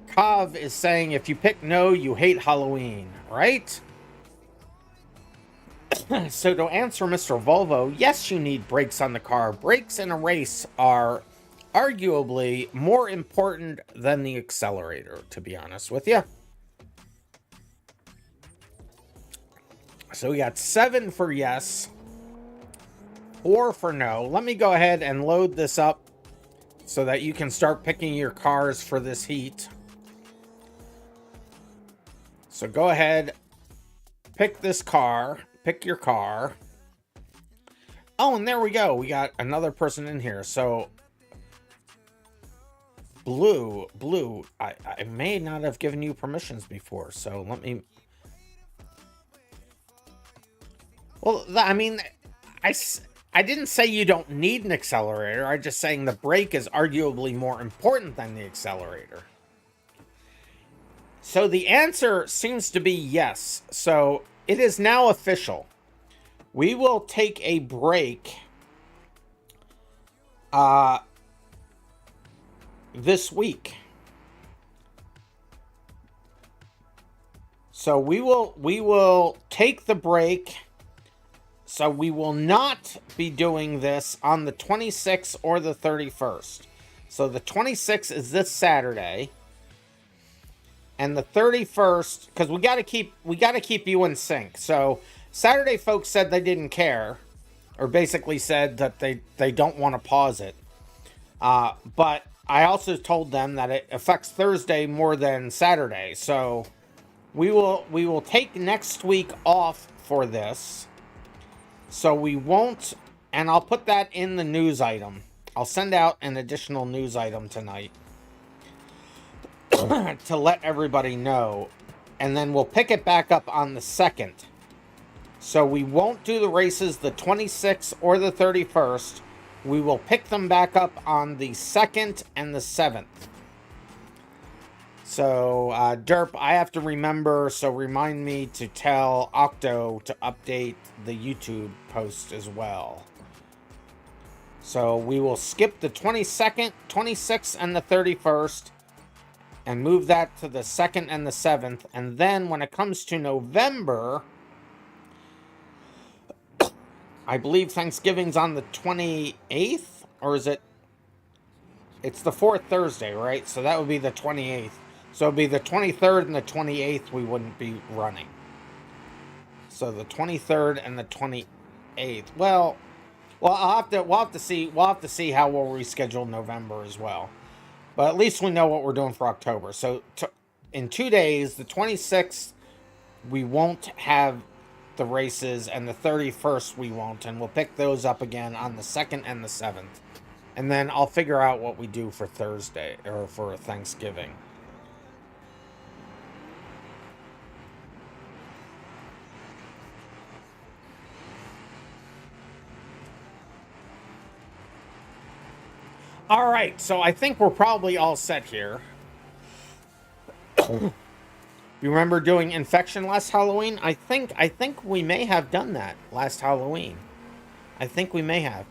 Kav is saying if you pick no, you hate Halloween, right? So to answer Mr. Volvo, yes, you need brakes on the car. Brakes in a race are arguably more important than the accelerator, to be honest with you. So we got 7 for yes, 4 for no. Let me go ahead and load this up so that you can start picking your cars for this heat. So go ahead, pick this car, pick your car. Oh, and there we go. We got another person in here. So Blue, I may not have given you permissions before. So let me... Well, I mean, I didn't say you don't need an accelerator. I'm just saying the brake is arguably more important than the accelerator. So the answer seems to be yes. So it is now official. We will take a break this week. So we will take the break. So we will not be doing this on the 26th or the 31st. So the 26th is this Saturday. And the 31st, because we got to keep you in sync. So Saturday folks said they didn't care, or basically said that they don't want to pause it. But I also told them that it affects Thursday more than Saturday. So we will take next week off for this. So we won't, and I'll put that in the news item. I'll send out an additional news item tonight to let everybody know. And then we'll pick it back up on the 2nd. So we won't do the races the 26th or the 31st. We will pick them back up on the 2nd and the 7th. So, Derp, I have to remember, so remind me to tell Octo to update the YouTube post as well. So we will skip the 22nd, 26th, and the 31st, and move that to the 2nd and the 7th. And then when it comes to November, I believe Thanksgiving's on the 28th, or is it? It's the 4th Thursday, right? So that would be the 28th. So it would be the 23rd and the 28th we wouldn't be running. So the 23rd and the 28th. Well, we'll have to see how we'll reschedule November as well. But at least we know what we're doing for October. So in 2 days, the 26th, we won't have the races, and the 31st we won't, and we'll pick those up again on the 2nd and the 7th. And then I'll figure out what we do for Thursday, or for Thanksgiving. All right, so I think we're probably all set here. You remember doing infection last Halloween? I think we may have done that last Halloween. I think we may have.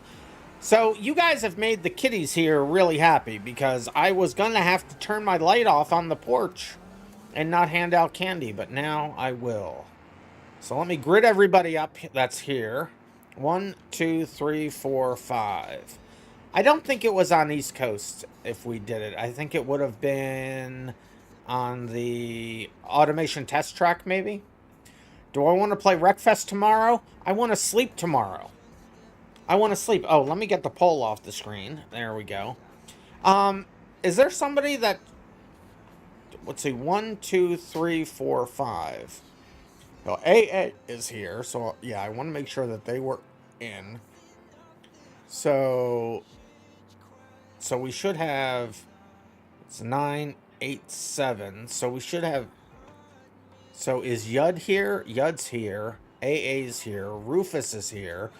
So you guys have made the kitties here really happy because I was gonna have to turn my light off on the porch and not hand out candy, but now I will. So let me grid everybody up that's here. 1, 2, 3, 4, 5. I don't think it was on East Coast if we did it. I think it would have been on the automation test track, maybe. Do I want to play Wreckfest tomorrow? I want to sleep tomorrow. I want to sleep. Oh, let me get the poll off the screen. There we go. Is there somebody that... Let's see. 1, 2, 3, 4, 5. Well, AA is here. So, yeah, I want to make sure that they were in. So we should have... It's 9, 8, 7. So we should have... So is Yud here? Yud's here. AA's here. Rufus is here.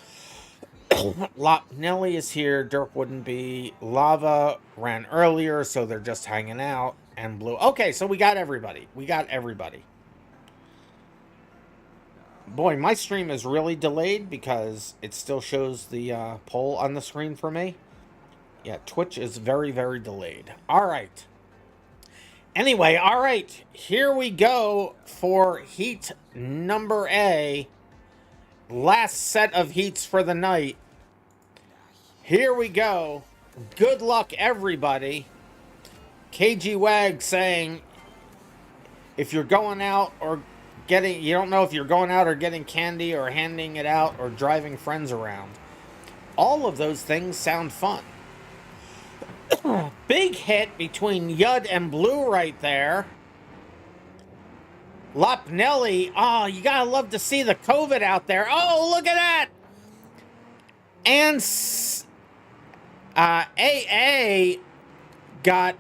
Nelly is here. Dirk wouldn't be. Lava ran earlier, so they're just hanging out. And Blue. Okay, so we got everybody. We got everybody. Boy, my stream is really delayed because it still shows the poll on the screen for me. Yeah, Twitch is very, very delayed. All right. Anyway, all right. Here we go for heat number A. Last set of heats for the night. Here we go. Good luck, everybody. KG Wag saying, if you're going out or getting, you don't know if you're going out or getting candy or handing it out or driving friends around. All of those things sound fun. Big hit between Yud and Blue right there. Lopnelli, oh, you gotta love to see the COVID out there. Oh, look at that. And AA got,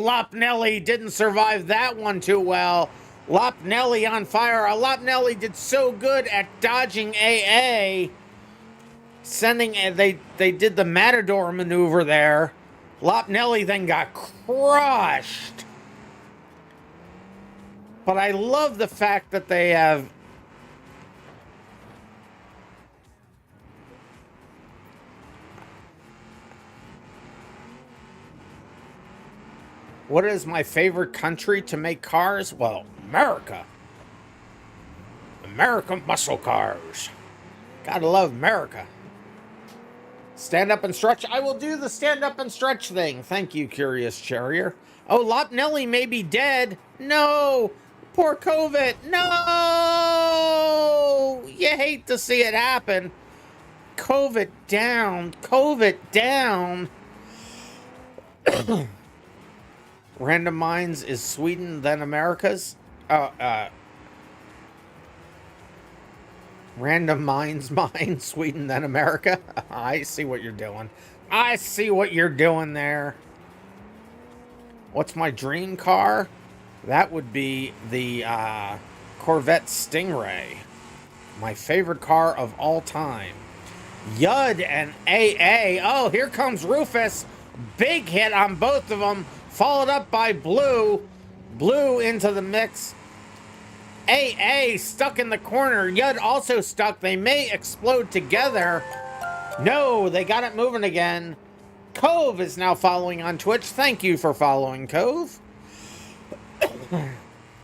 Lopnelli didn't survive that one too well. Lopnelli on fire. Lopnelli did so good at dodging AA. Sending, they did the Matador maneuver there. Lopnelli then got crushed. But I love the fact that they have... What is my favorite country to make cars? Well, America. American muscle cars. Gotta love America. Stand up and stretch. I will do the stand up and stretch thing. Thank you, Curious Charrier. Oh, Lopnelli may be dead. No. Poor COVID. No. You hate to see it happen. COVID down. COVID down. RandomMinds is Sweden, then America's. RandomMinds, Sweden, then America. I see what you're doing. I see what you're doing there. What's my dream car? That would be the Corvette Stingray. My favorite car of all time. Yud and AA. Oh, here comes Rufus. Big hit on both of them. Followed up by Blue. Blue into the mix. AA stuck in the corner. Yud also stuck. They may explode together. No, they got it moving again. Cove is now following on Twitch. Thank you for following, Cove.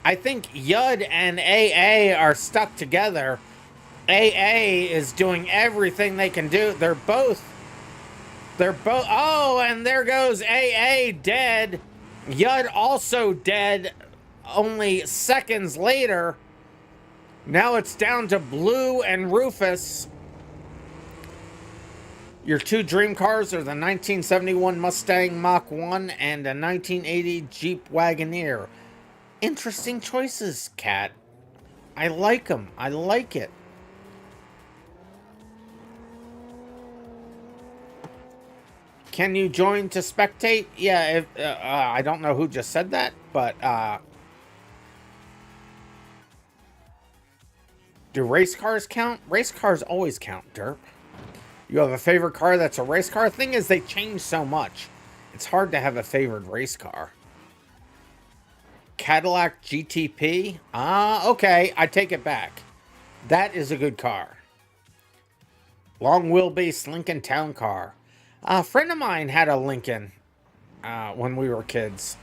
I think Yud and AA are stuck together. AA is doing everything they can do. They're both... Oh, and there goes AA dead. Yud also dead only seconds later. Now it's down to Blue and Rufus. Your two dream cars are the 1971 Mustang Mach 1 and a 1980 Jeep Wagoneer. Interesting choices, Cat. I like them. I like it. Can you join to spectate? Yeah, if, I don't know who just said that, but do race cars count? Race cars always count, Derp. You have a favorite car that's a race car? Thing is, they change so much. It's hard to have a favorite race car. Cadillac GTP? Okay, I take it back. That is a good car. Long wheelbase Lincoln Town Car. A friend of mine had a Lincoln when we were kids.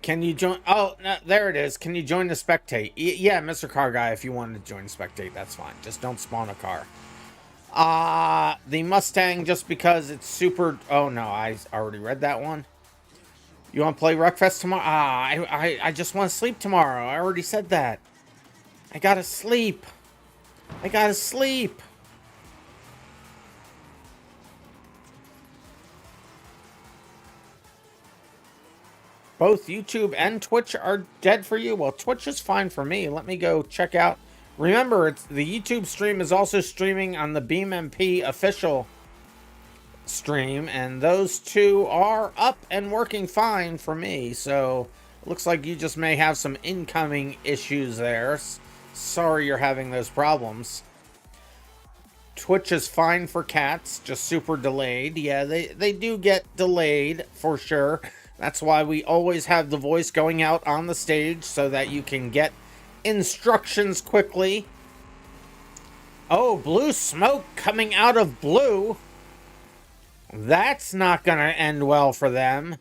Can you join? Oh, no, there it is. Can you join the spectate? Yeah, Mr. Car Guy, if you wanted to join spectate, that's fine. Just don't spawn a car. The Mustang, just because it's super... Oh, no, I already read that one. You want to play Wreckfest tomorrow? I just want to sleep tomorrow. I already said that. I gotta sleep. I gotta sleep. Both YouTube and Twitch are dead for you? Well, Twitch is fine for me. Let me go check out. Remember, the YouTube stream is also streaming on the BeamMP official stream, and those two are up and working fine for me. So, it looks like you just may have some incoming issues there. Sorry you're having those problems. Twitch is fine for cats, just super delayed. Yeah, they do get delayed for sure. That's why we always have the voice going out on the stage so that you can get instructions quickly. Oh, blue smoke coming out of blue. That's not going to end well for them.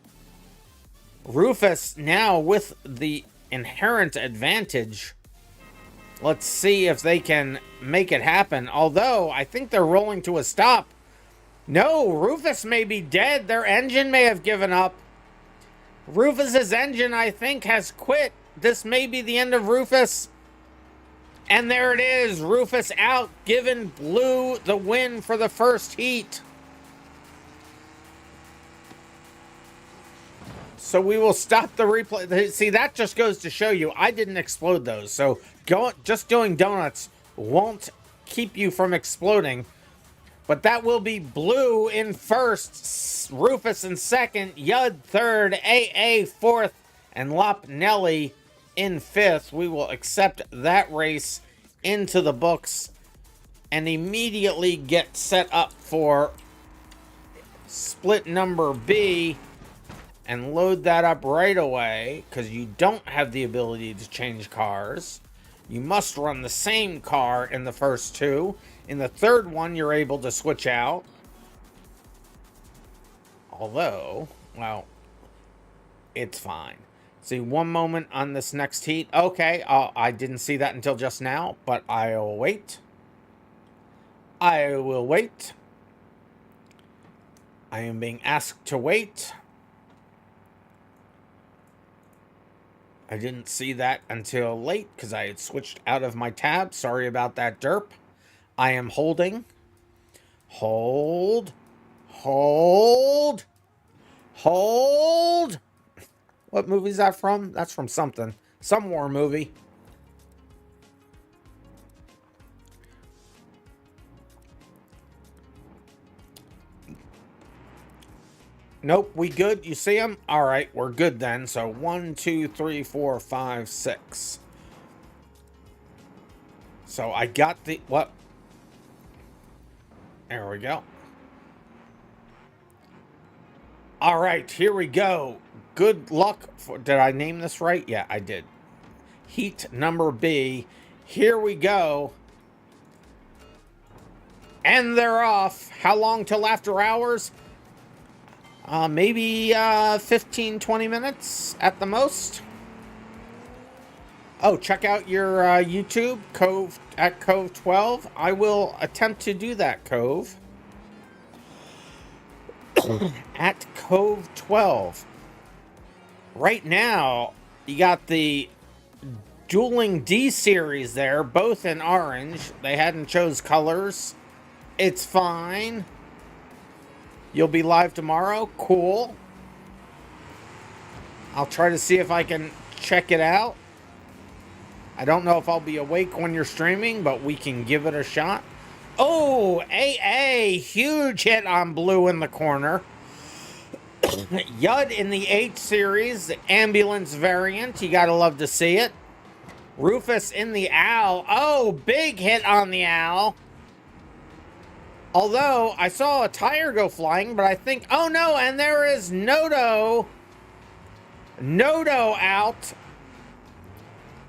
Rufus now with the inherent advantage. Let's see if they can make it happen. Although, I think they're rolling to a stop. No, Rufus may be dead. Their engine may have given up. Rufus's engine, I think, has quit. This may be the end of Rufus. And there it is. Rufus out, giving blue the win for the first heat. So we will stop the replay. See, that just goes to show you I didn't explode those. So just doing donuts won't keep you from exploding. But that will be blue in first, Rufus in second, Yud third, AA fourth, and Lopnelli in fifth. We will accept that race into the books and immediately get set up for split number B and load that up right away, because you don't have the ability to change cars. You must run the same car in the first two. In the third one, you're able to switch out. Although, well, it's fine. See, one moment on this next heat. Okay, I didn't see that until just now, but I'll wait. I will wait. I am being asked to wait. I didn't see that until late because I had switched out of my tab. Sorry about that, derp. I am holding. Hold. Hold. Hold. What movie is that from? That's from something. Some war movie. Nope, we good? You see them? All right, we're good then. So 1, 2, 3, 4, 5, 6. So I got the... What? There we go. All right, here we go. Good luck. Did I name this right? Yeah, I did. Heat number B. Here we go. And they're off. How long till after hours? Maybe 15, 20 minutes at the most. Oh, check out your YouTube, Cove at Cove12. I will attempt to do that, Cove. At Cove12. Right now, you got the Dueling D series there, both in orange. They hadn't chose colors. It's fine. You'll be live tomorrow? Cool. I'll try to see if I can check it out. I don't know if I'll be awake when you're streaming, but we can give it a shot. Oh, AA. Huge hit on blue in the corner. Yud in the 8 series, the ambulance variant. You gotta love to see it. Rufus in the owl. Oh, big hit on the owl. Although, I saw a tire go flying, but I think... Oh, no, and there is Nodo. Nodo out.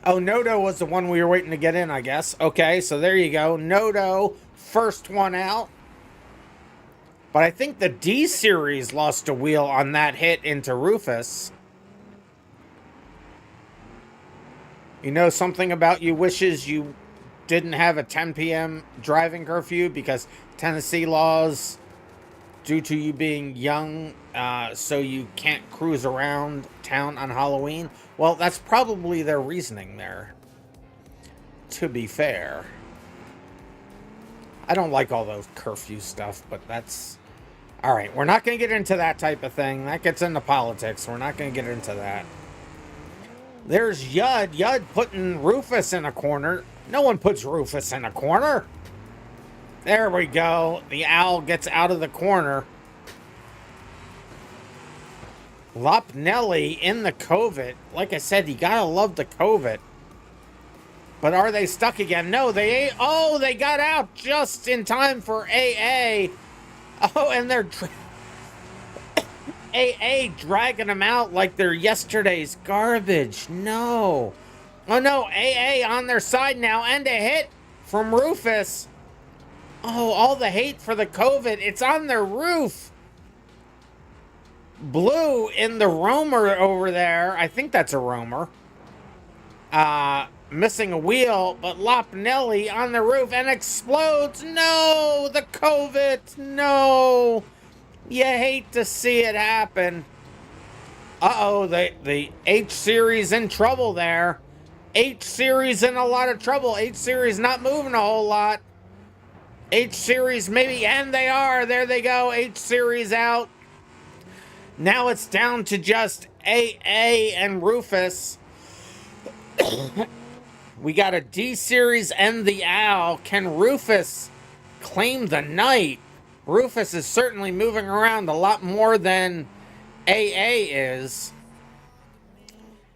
Oh, Nodo was the one we were waiting to get in, I guess. Okay, so there you go. Nodo, first one out. But I think the D-Series lost a wheel on that hit into Rufus. You know something about you wishes you didn't have a 10 p.m. driving curfew because Tennessee laws, due to you being young, so you can't cruise around town on Halloween? Well, that's probably their reasoning there, to be fair. I don't like all those curfew stuff, but that's... All right, we're not going to get into that type of thing. That gets into politics. We're not going to get into that. There's Yud. Yud putting Rufus in a corner. No one puts Rufus in a corner. There we go. The owl gets out of the corner. Lopnelli in the COVID. Like I said, you gotta love the COVID. But are they stuck again? No, they... Oh, they got out just in time for AA. Oh, and they're... AA dragging them out like they're yesterday's garbage. No. Oh, no. AA on their side now. And a hit from Rufus. Oh, all the hate for the COVID. It's on their roof. Blue in the roamer over there. I think that's a roamer. Missing a wheel, but Lopnelli on the roof and explodes. No, the COVID. No. You hate to see it happen. Uh-oh, the H-Series in trouble there. H-Series in a lot of trouble. H-Series not moving a whole lot. H-Series maybe, and they are. There they go. H-Series out. Now it's down to just AA and Rufus. We got a D-Series and the Owl. Can Rufus claim the night? Rufus is certainly moving around a lot more than AA is.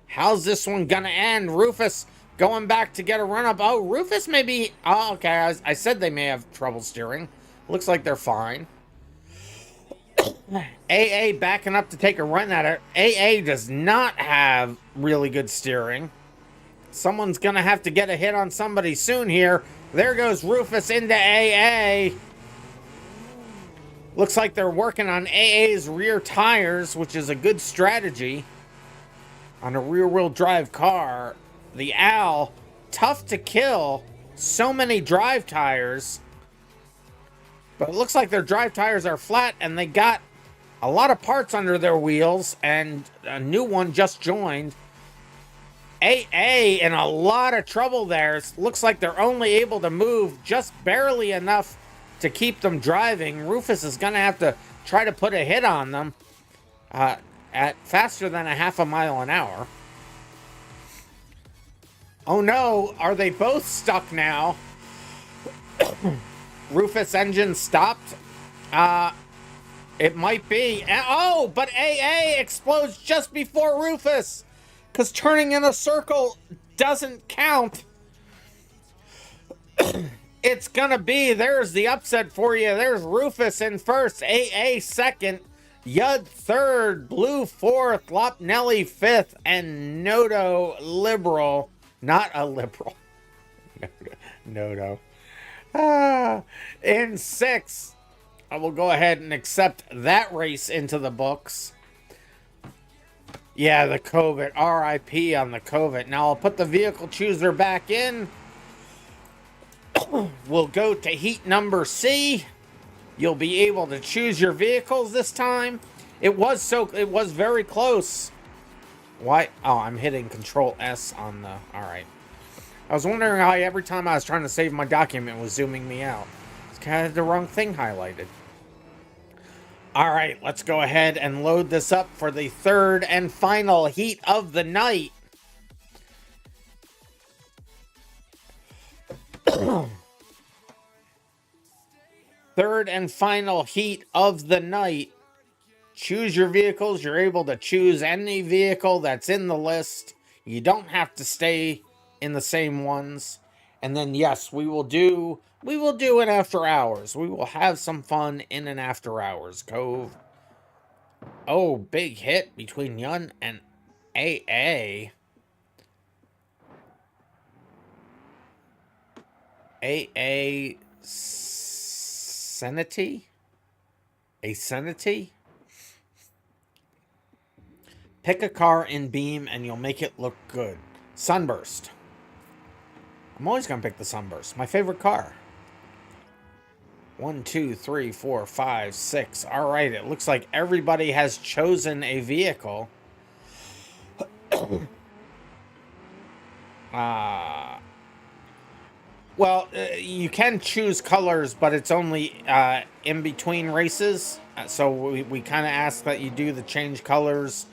How's this one gonna end? Rufus going back to get a run-up. Oh, Rufus may be... Oh, okay, I said they may have trouble steering. Looks like they're fine. AA backing up to take a run at it. AA does not have really good steering. Someone's gonna have to get a hit on somebody soon here. There goes Rufus into AA. Looks like they're working on AA's rear tires, which is a good strategy on a rear-wheel drive car. The Owl, tough to kill. So many drive tires. But it looks like their drive tires are flat, and they got a lot of parts under their wheels, and a new one just joined. AA in a lot of trouble there. It looks like they're only able to move just barely enough to keep them driving. Rufus is going to have to try to put a hit on them at faster than a half a mile an hour. Oh no, are they both stuck now? Rufus engine stopped. It might be. Oh, but AA explodes just before Rufus, because turning in a circle doesn't count. It's gonna be, there's the upset for you. There's Rufus in first, AA second, Yud third, Blue fourth, Lopnelli fifth, and Nodo liberal. Not a liberal. Nodo. In sixth. I will go ahead and accept that race into the books. Yeah, the COVID. RIP on the COVID. Now I'll put the vehicle chooser back in. We'll go to heat number C. You'll be able to choose your vehicles this time. It was very close. Why? Oh, I'm hitting Control S on the... Alright. I was wondering how every time I was trying to save my document, it was zooming me out. It's kind of the wrong thing highlighted. Alright, let's go ahead and load this up for the third and final heat of the night. Third and final heat of the night. Choose your vehicles. You're able to choose any vehicle that's in the list. You don't have to stay in the same ones. And then yes, we will do an after hours. We will have some fun in an after hours cove. Oh, big hit between Yun and AA. AA Sanity? A Sanity? Pick a car in Beam and you'll make it look good. Sunburst. I'm always going to pick the Sunburst. My favorite car. 1, 2, 3, 4, 5, 6. All right, it looks like everybody has chosen a vehicle. Well, you can choose colors, but it's only in between races. So we kind of ask that you do the change colors,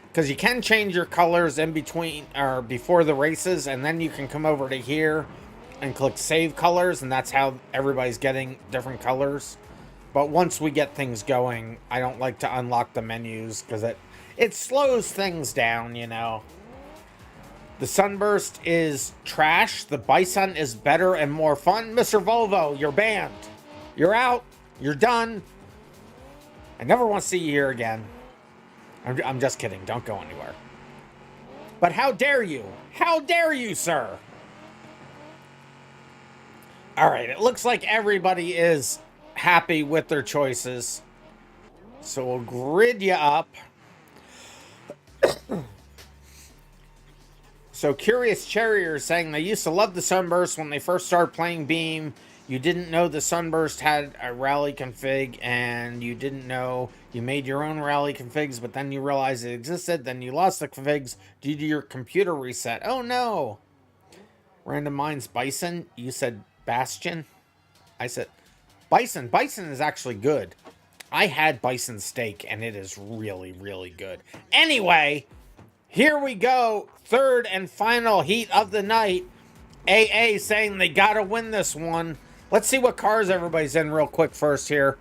because you can change your colors in between or before the races, and then you can come over to here and click save colors, and that's how everybody's getting different colors. But once we get things going, I don't like to unlock the menus because it slows things down, you know. The Sunburst is trash. The Bison is better and more fun. Mr. Volvo, you're banned. You're out. You're done. I never want to see you here again. I'm just kidding. Don't go anywhere. But how dare you? How dare you, sir? All right. It looks like everybody is happy with their choices. So we'll grid you up. So Curious Cherrier is saying they used to love the Sunburst when they first started playing Beam. You didn't know the Sunburst had a rally config, and you didn't know you made your own rally configs, but then you realized it existed, then you lost the configs due to your computer reset. Oh no! RandomMinds Bison, you said Bastion? I said Bison. Bison is actually good. I had Bison steak, and it is really, really good. Anyway, here we go. Third and final heat of the night. AA saying they gotta win this one. Let's see what cars everybody's in real quick first here.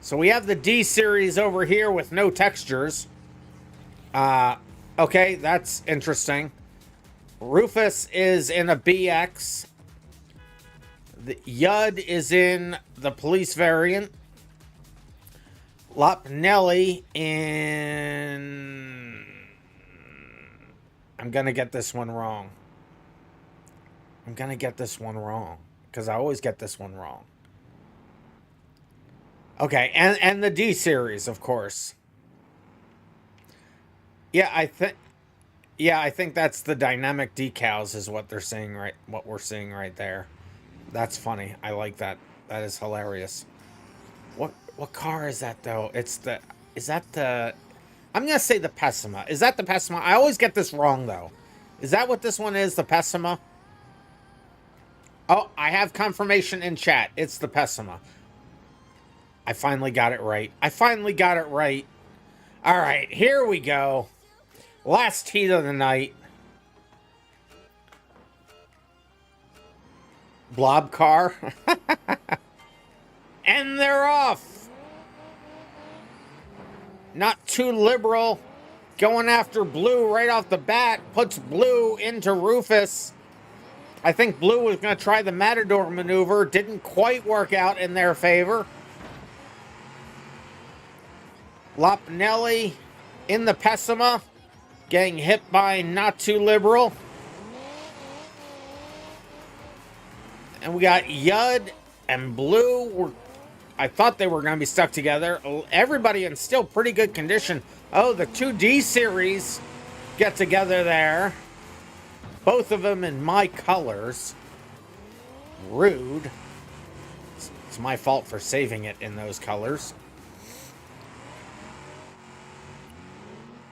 So we have the D series over here with no textures. Okay, that's interesting. Rufus is in a BX. The Yud is in the police variant. Lopnelli in... I'm going to get this one wrong. Because I always get this one wrong. Okay, and the D series, of course. Yeah, I think that's the dynamic decals is what they're saying, right? What we're seeing right there. That's funny. I like that. That is hilarious. What car is that though? Is that the I'm going to say the Pessima. Is that the Pessima? I always get this wrong, though. Is that what this one is, the Pessima? Oh, I have confirmation in chat. It's the Pessima. I finally got it right. All right, here we go. Last heat of the night. Blob car. And they're off. Not too liberal. Going after Blue right off the bat. Puts Blue into Rufus. I think Blue was going to try the Matador maneuver. Didn't quite work out in their favor. Lopnelli in the Pessima. Getting hit by Not Too Liberal. And we got Yud and Blue. I thought they were going to be stuck together. Everybody in still pretty good condition. Oh, the 2D series get together there. Both of them in my colors. Rude. It's my fault for saving it in those colors.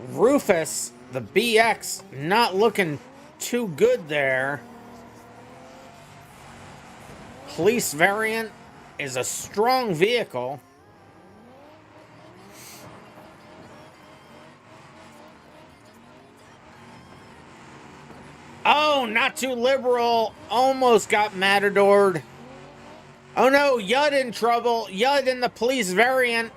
Rufus, the BX, not looking too good there. Police variant is a strong vehicle. Oh, Not Too Liberal almost got Matadored. Oh no, Yud in trouble. Yud in the police variant.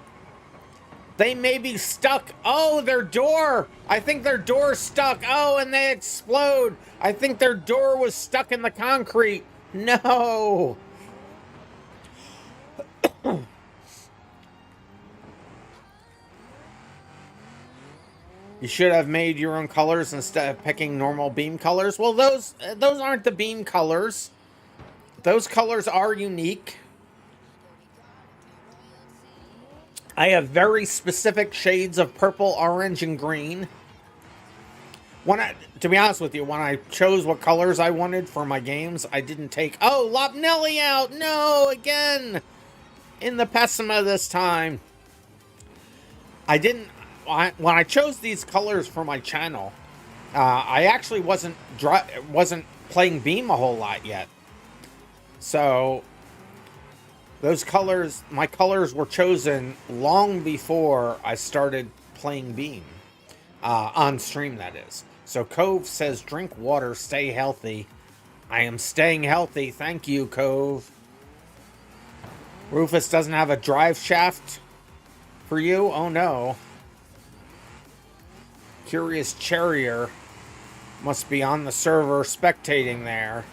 They may be stuck. Oh, their door. I think their door's stuck. Oh, and they explode. I think their door was stuck in the concrete. No. You should have made your own colors instead of picking normal beam colors. Well, those aren't the beam colors. Those colors are unique. I have very specific shades of purple, orange, and green. To be honest with you, when I chose what colors I wanted for my games, I didn't take... Oh, Lopnelli out! No, again! In the Pessima this time. I didn't... When I chose these colors for my channel, I actually wasn't playing Beam a whole lot yet. So... those colors, my colors were chosen long before I started playing Beam. On stream, that is. So Cove says, drink water, stay healthy. I am staying healthy. Thank you, Cove. Rufus doesn't have a drive shaft for you? Oh, no. Curious Charrier must be on the server spectating there.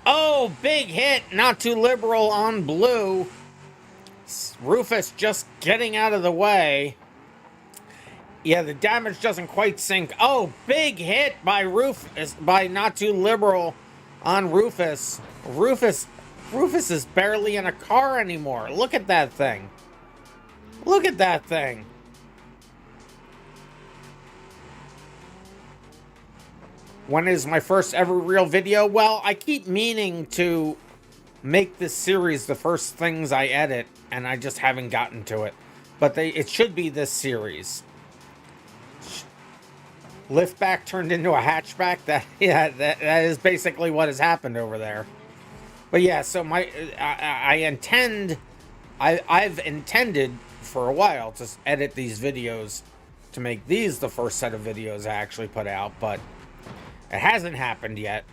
Oh, big hit. Not too liberal on blue. Rufus just getting out of the way. Yeah, the damage doesn't quite sink. Oh, big hit by Rufus, by Not Too Liberal on Rufus. Rufus is barely in a car anymore. Look at that thing. Look at that thing. When is my first ever real video? Well, I keep meaning to make this series the first things I edit, and I just haven't gotten to it. But it should be this series. Liftback turned into a hatchback. That is basically what has happened over there. But yeah, so I've intended for a while to edit these videos to make these the first set of videos I actually put out, but it hasn't happened yet.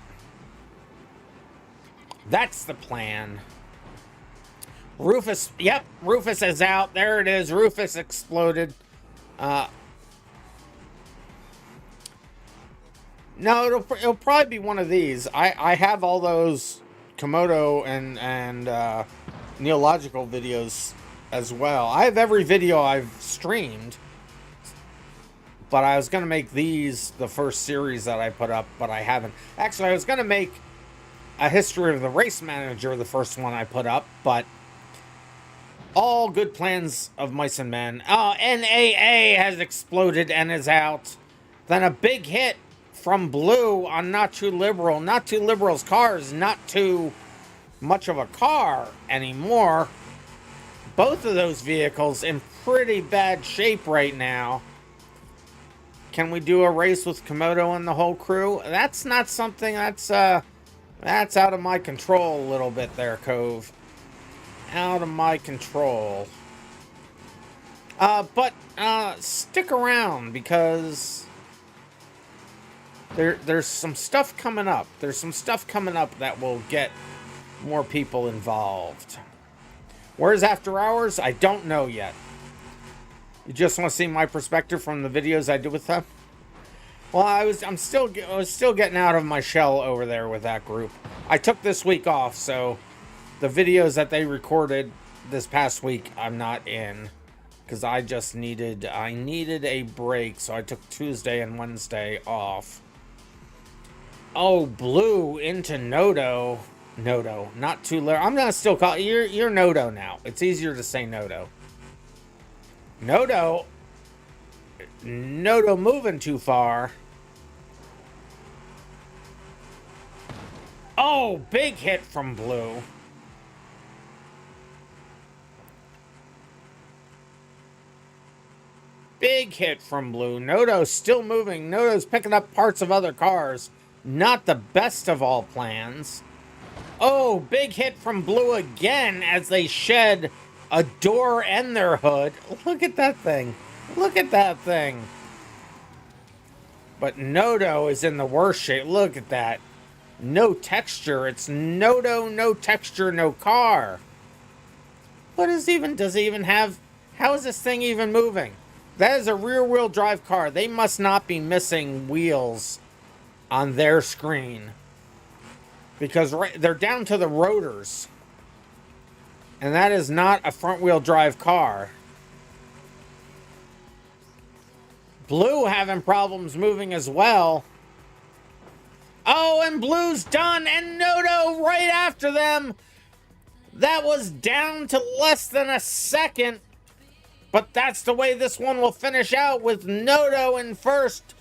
That's the plan. Rufus, yep, Rufus is out. There it is. Rufus exploded. No, it'll probably be one of these. I have all those Komodo and Neological videos as well. I have every video I've streamed. But I was going to make these the first series that I put up, but I haven't. Actually, I was going to make a history of the Race Manager, the first one I put up, but all good plans of mice and men. Oh, NAA has exploded and is out. Then a big hit from Blue on Not Too Liberal. Not Too Liberal's car is not too much of a car anymore. Both of those vehicles in pretty bad shape right now. Can we do a race with Komodo and the whole crew? That's not something that's out of my control a little bit there, Cove. Out of my control. But stick around because there's some stuff coming up. There's some stuff coming up that will get more people involved. Where's After Hours? I don't know yet. You just want to see my perspective from the videos I do with them? Well, I was still getting out of my shell over there with that group. I took this week off, so the videos that they recorded this past week, I'm not in, because I needed a break, so I took Tuesday and Wednesday off. Oh, Blue into Nodo. Nodo, not too low. I'm gonna still call you're Nodo now. It's easier to say Nodo. Nodo moving too far. Oh, big hit from Blue. Big hit from Blue. Nodo's still moving. Nodo's picking up parts of other cars. Not the best of all plans. Oh, big hit from Blue again as they shed a door and their hood. Look at that thing. Look at that thing. But Nodo is in the worst shape. Look at that. No texture. It's Nodo, no texture, no car. What is even... Does he even have How is this thing even moving? That is a rear-wheel drive car. They must not be missing wheels on their screen. Because they're down to the rotors. And that is not a front-wheel drive car. Blue having problems moving as well. Oh, and Blue's done, and Noto right after them. That was down to less than a second. But that's the way this one will finish out, with Noto in first,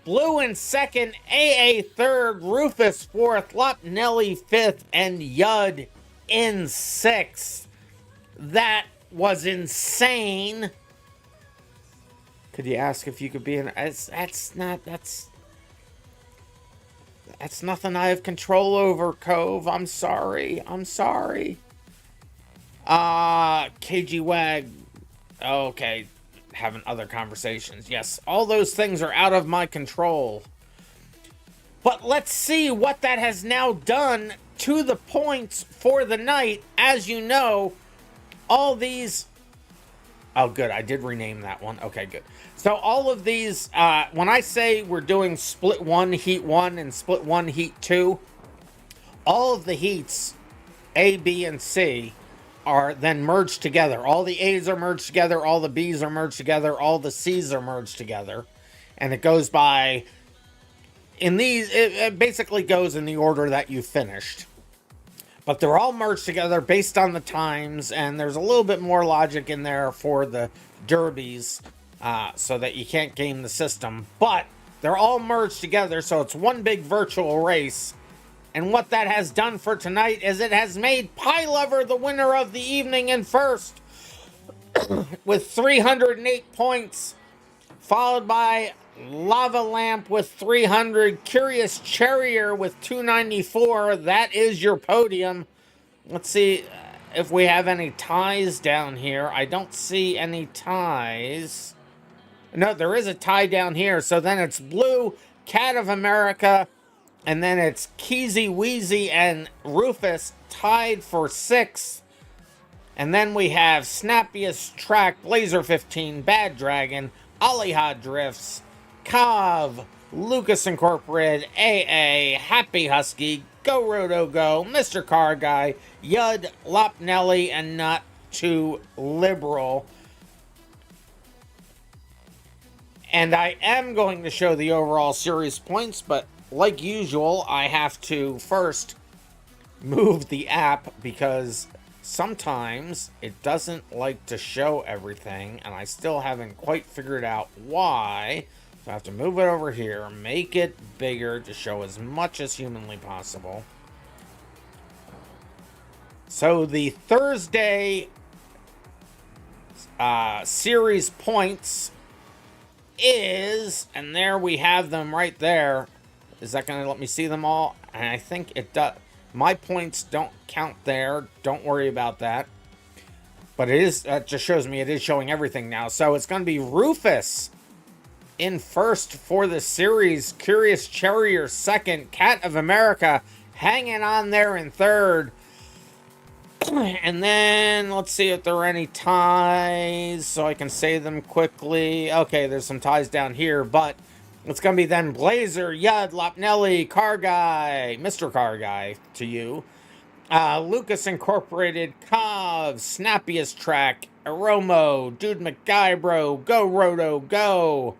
Blue in second, AA third, Rufus fourth, Lopnelli fifth, and Yud in sixth. That was insane. Could you ask if you could be in? That's nothing I have control over, Cove. I'm sorry. KG Wag. Okay, having other conversations. Yes, all those things are out of my control. But let's see what that has now done to the points for the night. As you know, all these... Oh, good. I did rename that one. Okay, good. So all of these, when I say we're doing split 1, heat 1, and split 1, heat 2, all of the heats, A, B, and C, are then merged together. All the A's are merged together, all the B's are merged together, all the C's are merged together. And it goes by, in these, it basically goes in the order that you finished. But they're all merged together based on the times, and there's a little bit more logic in there for the derbies, so that you can't game the system. But they're all merged together, so it's one big virtual race. And what that has done for tonight is it has made Pie Lover the winner of the evening in first with 308 points, followed by Lava Lamp with 300, Curious Charrier with 294. That is your podium. Let's see if we have any ties down here. I don't see any ties. No, there is a tie down here. So then it's Blue, Cat of America, and then it's Keezy Weezy and Rufus tied for 6th. And then we have Snappiest Track, Blazer 15, Bad Dragon, Aliha Drifts, Kav, Lucas Incorporated, AA, Happy Husky, Go Roto Go, Mr. Car Guy, Yud, Lopnelli, and Not Too Liberal. And I am going to show the overall series points, but like usual, I have to first move the app because sometimes it doesn't like to show everything, and I still haven't quite figured out why. So I have to move it over here, make it bigger to show as much as humanly possible. So the Thursday series points is, and there we have them right there. Is that going to let me see them all? And I think it does. My points don't count there. Don't worry about that. But it is, that just shows me it is showing everything now. So it's going to be Rufus in first for the series. Curious Charrier second. Cat of America hanging on there in third. And then let's see if there are any ties so I can say them quickly. Okay, there's some ties down here, but it's going to be then Blazer, Yud, Lopnelli, Car Guy, Mr. Car Guy to you. Lucas Incorporated, Cov, Snappiest Track, Aromo, Dude McGuybro, Go Roto, Go.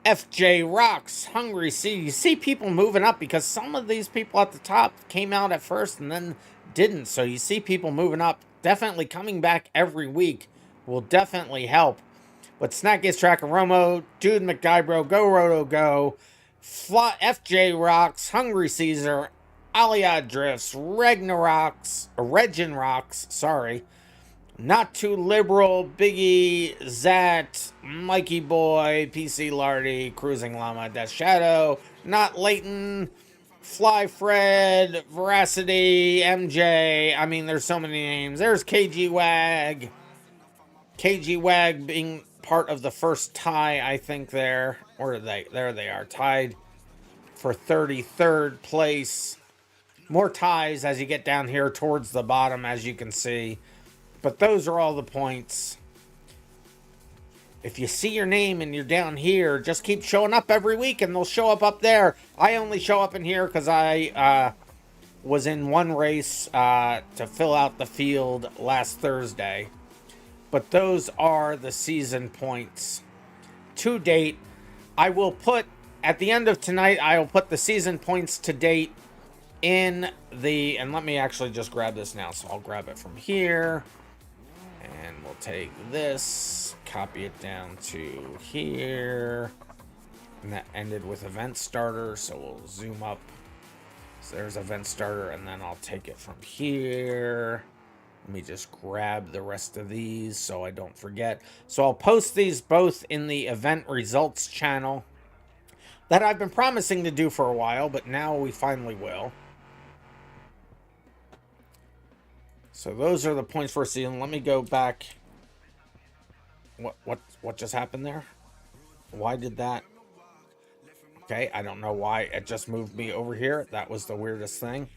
FJ Rocks, Hungry C. You see people moving up because some of these people at the top came out at first and then didn't. So you see people moving up. Definitely coming back every week will definitely help. But Snackiest Track, Aromo, Dude McGuybro, Go Roto Go, FJ Rocks, Hungry Caesar, Aliyah Drifts, Regin Rocks, sorry. Not Too Liberal, Biggie, Zat, Mikey Boy, PC Lardy, Cruising Llama, Death Shadow, Not Leighton, Fly Fred, Veracity, MJ. I mean, there's so many names. There's KG Wag. KG Wag being part of the first tie, I think there. Where are they? There they are, tied for 33rd place. More ties as you get down here towards the bottom, as you can see. But those are all the points. If you see your name and you're down here, just keep showing up every week and they'll show up there. I only show up in here because I was in one race to fill out the field last Thursday. But those are the season points to date. I will put, at the end of tonight, I will put the season points to date in the, and let me actually just grab this now. So I'll grab it from here. And we'll take this, copy it down to here. And that ended with event starter, so we'll zoom up. So there's event starter, and then I'll take it from here. Let me just grab the rest of these so I don't forget. So I'll post these both in the event results channel that I've been promising to do for a while, but now we finally will. So those are the points for season. Let me go back. What just happened there? Why did that? Okay, I don't know why it just moved me over here. That was the weirdest thing.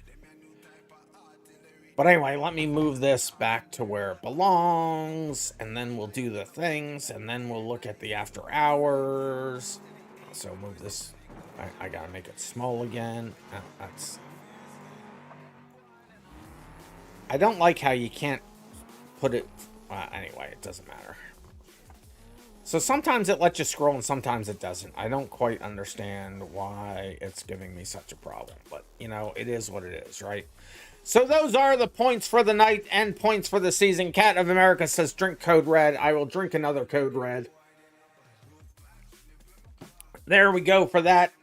But anyway, let me move this back to where it belongs, and then we'll do the things, and then we'll look at the after hours. So move this. I gotta make it small again. That's. I don't like how you can't put it... anyway, it doesn't matter. So sometimes it lets you scroll and sometimes it doesn't. I don't quite understand why it's giving me such a problem. But, you know, it is what it is, right? So those are the points for the night and points for the season. Cat of America says, drink Code Red. I will drink another Code Red. There we go for that.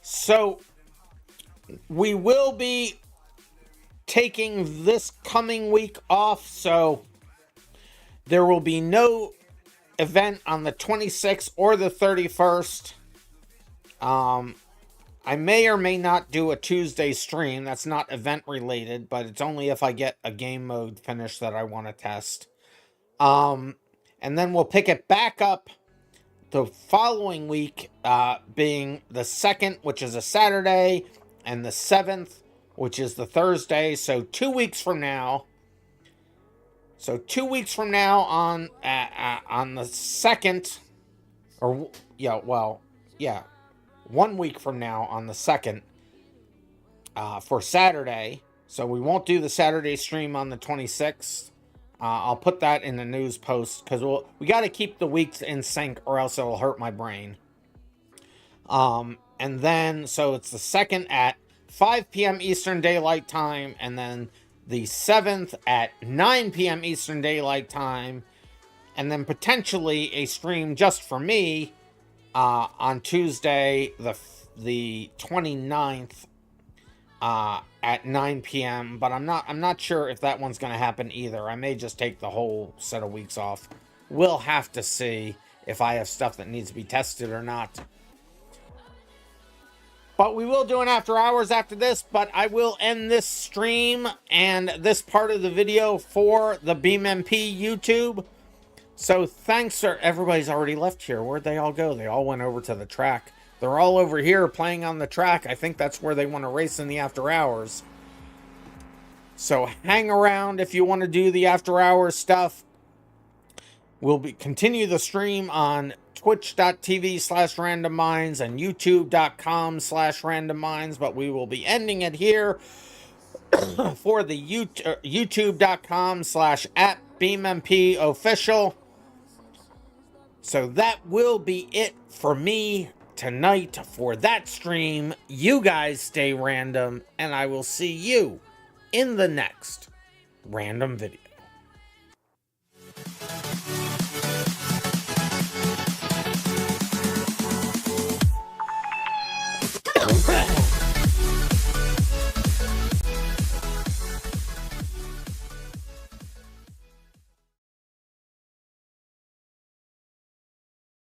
So we will be taking this coming week off, so there will be no event on the 26th or the 31st. I may or may not do a Tuesday stream. That's not event related, but it's only if I get a game mode finished that I want to test. And then we'll pick it back up the following week, being the 2nd, which is a Saturday, and the 7th, which is the Thursday. So 2 weeks from now. So 2 weeks from now on the 2nd, or yeah, well, yeah, 1 week from now on the 2nd, for Saturday. So we won't do the Saturday stream on the 26th. I'll put that in the news post because we got to keep the weeks in sync or else it'll hurt my brain. And then, so it's the 2nd at 5 p.m. Eastern Daylight Time, and then the 7th at 9 p.m. Eastern Daylight Time, and then potentially a stream just for me on Tuesday, the 29th, at 9 p.m. But I'm not sure if that one's going to happen either. I may just take the whole set of weeks off. We'll have to see if I have stuff that needs to be tested or not. But we will do an after hours after this, but I will end this stream and this part of the video for the BeamMP YouTube. So thanks, sir. Everybody's already left here. Where'd they all go? They all went over to the track. They're all over here playing on the track. I think that's where they want to race in the after hours. So hang around if you want to do the after hours stuff. We'll continue the stream on twitch.tv/randomminds and youtube.com/randomminds, but we will be ending it here for the youtube.com/@BeamMP official. So that will be it for me tonight for that stream. You guys stay random, and I will see you in the next random video.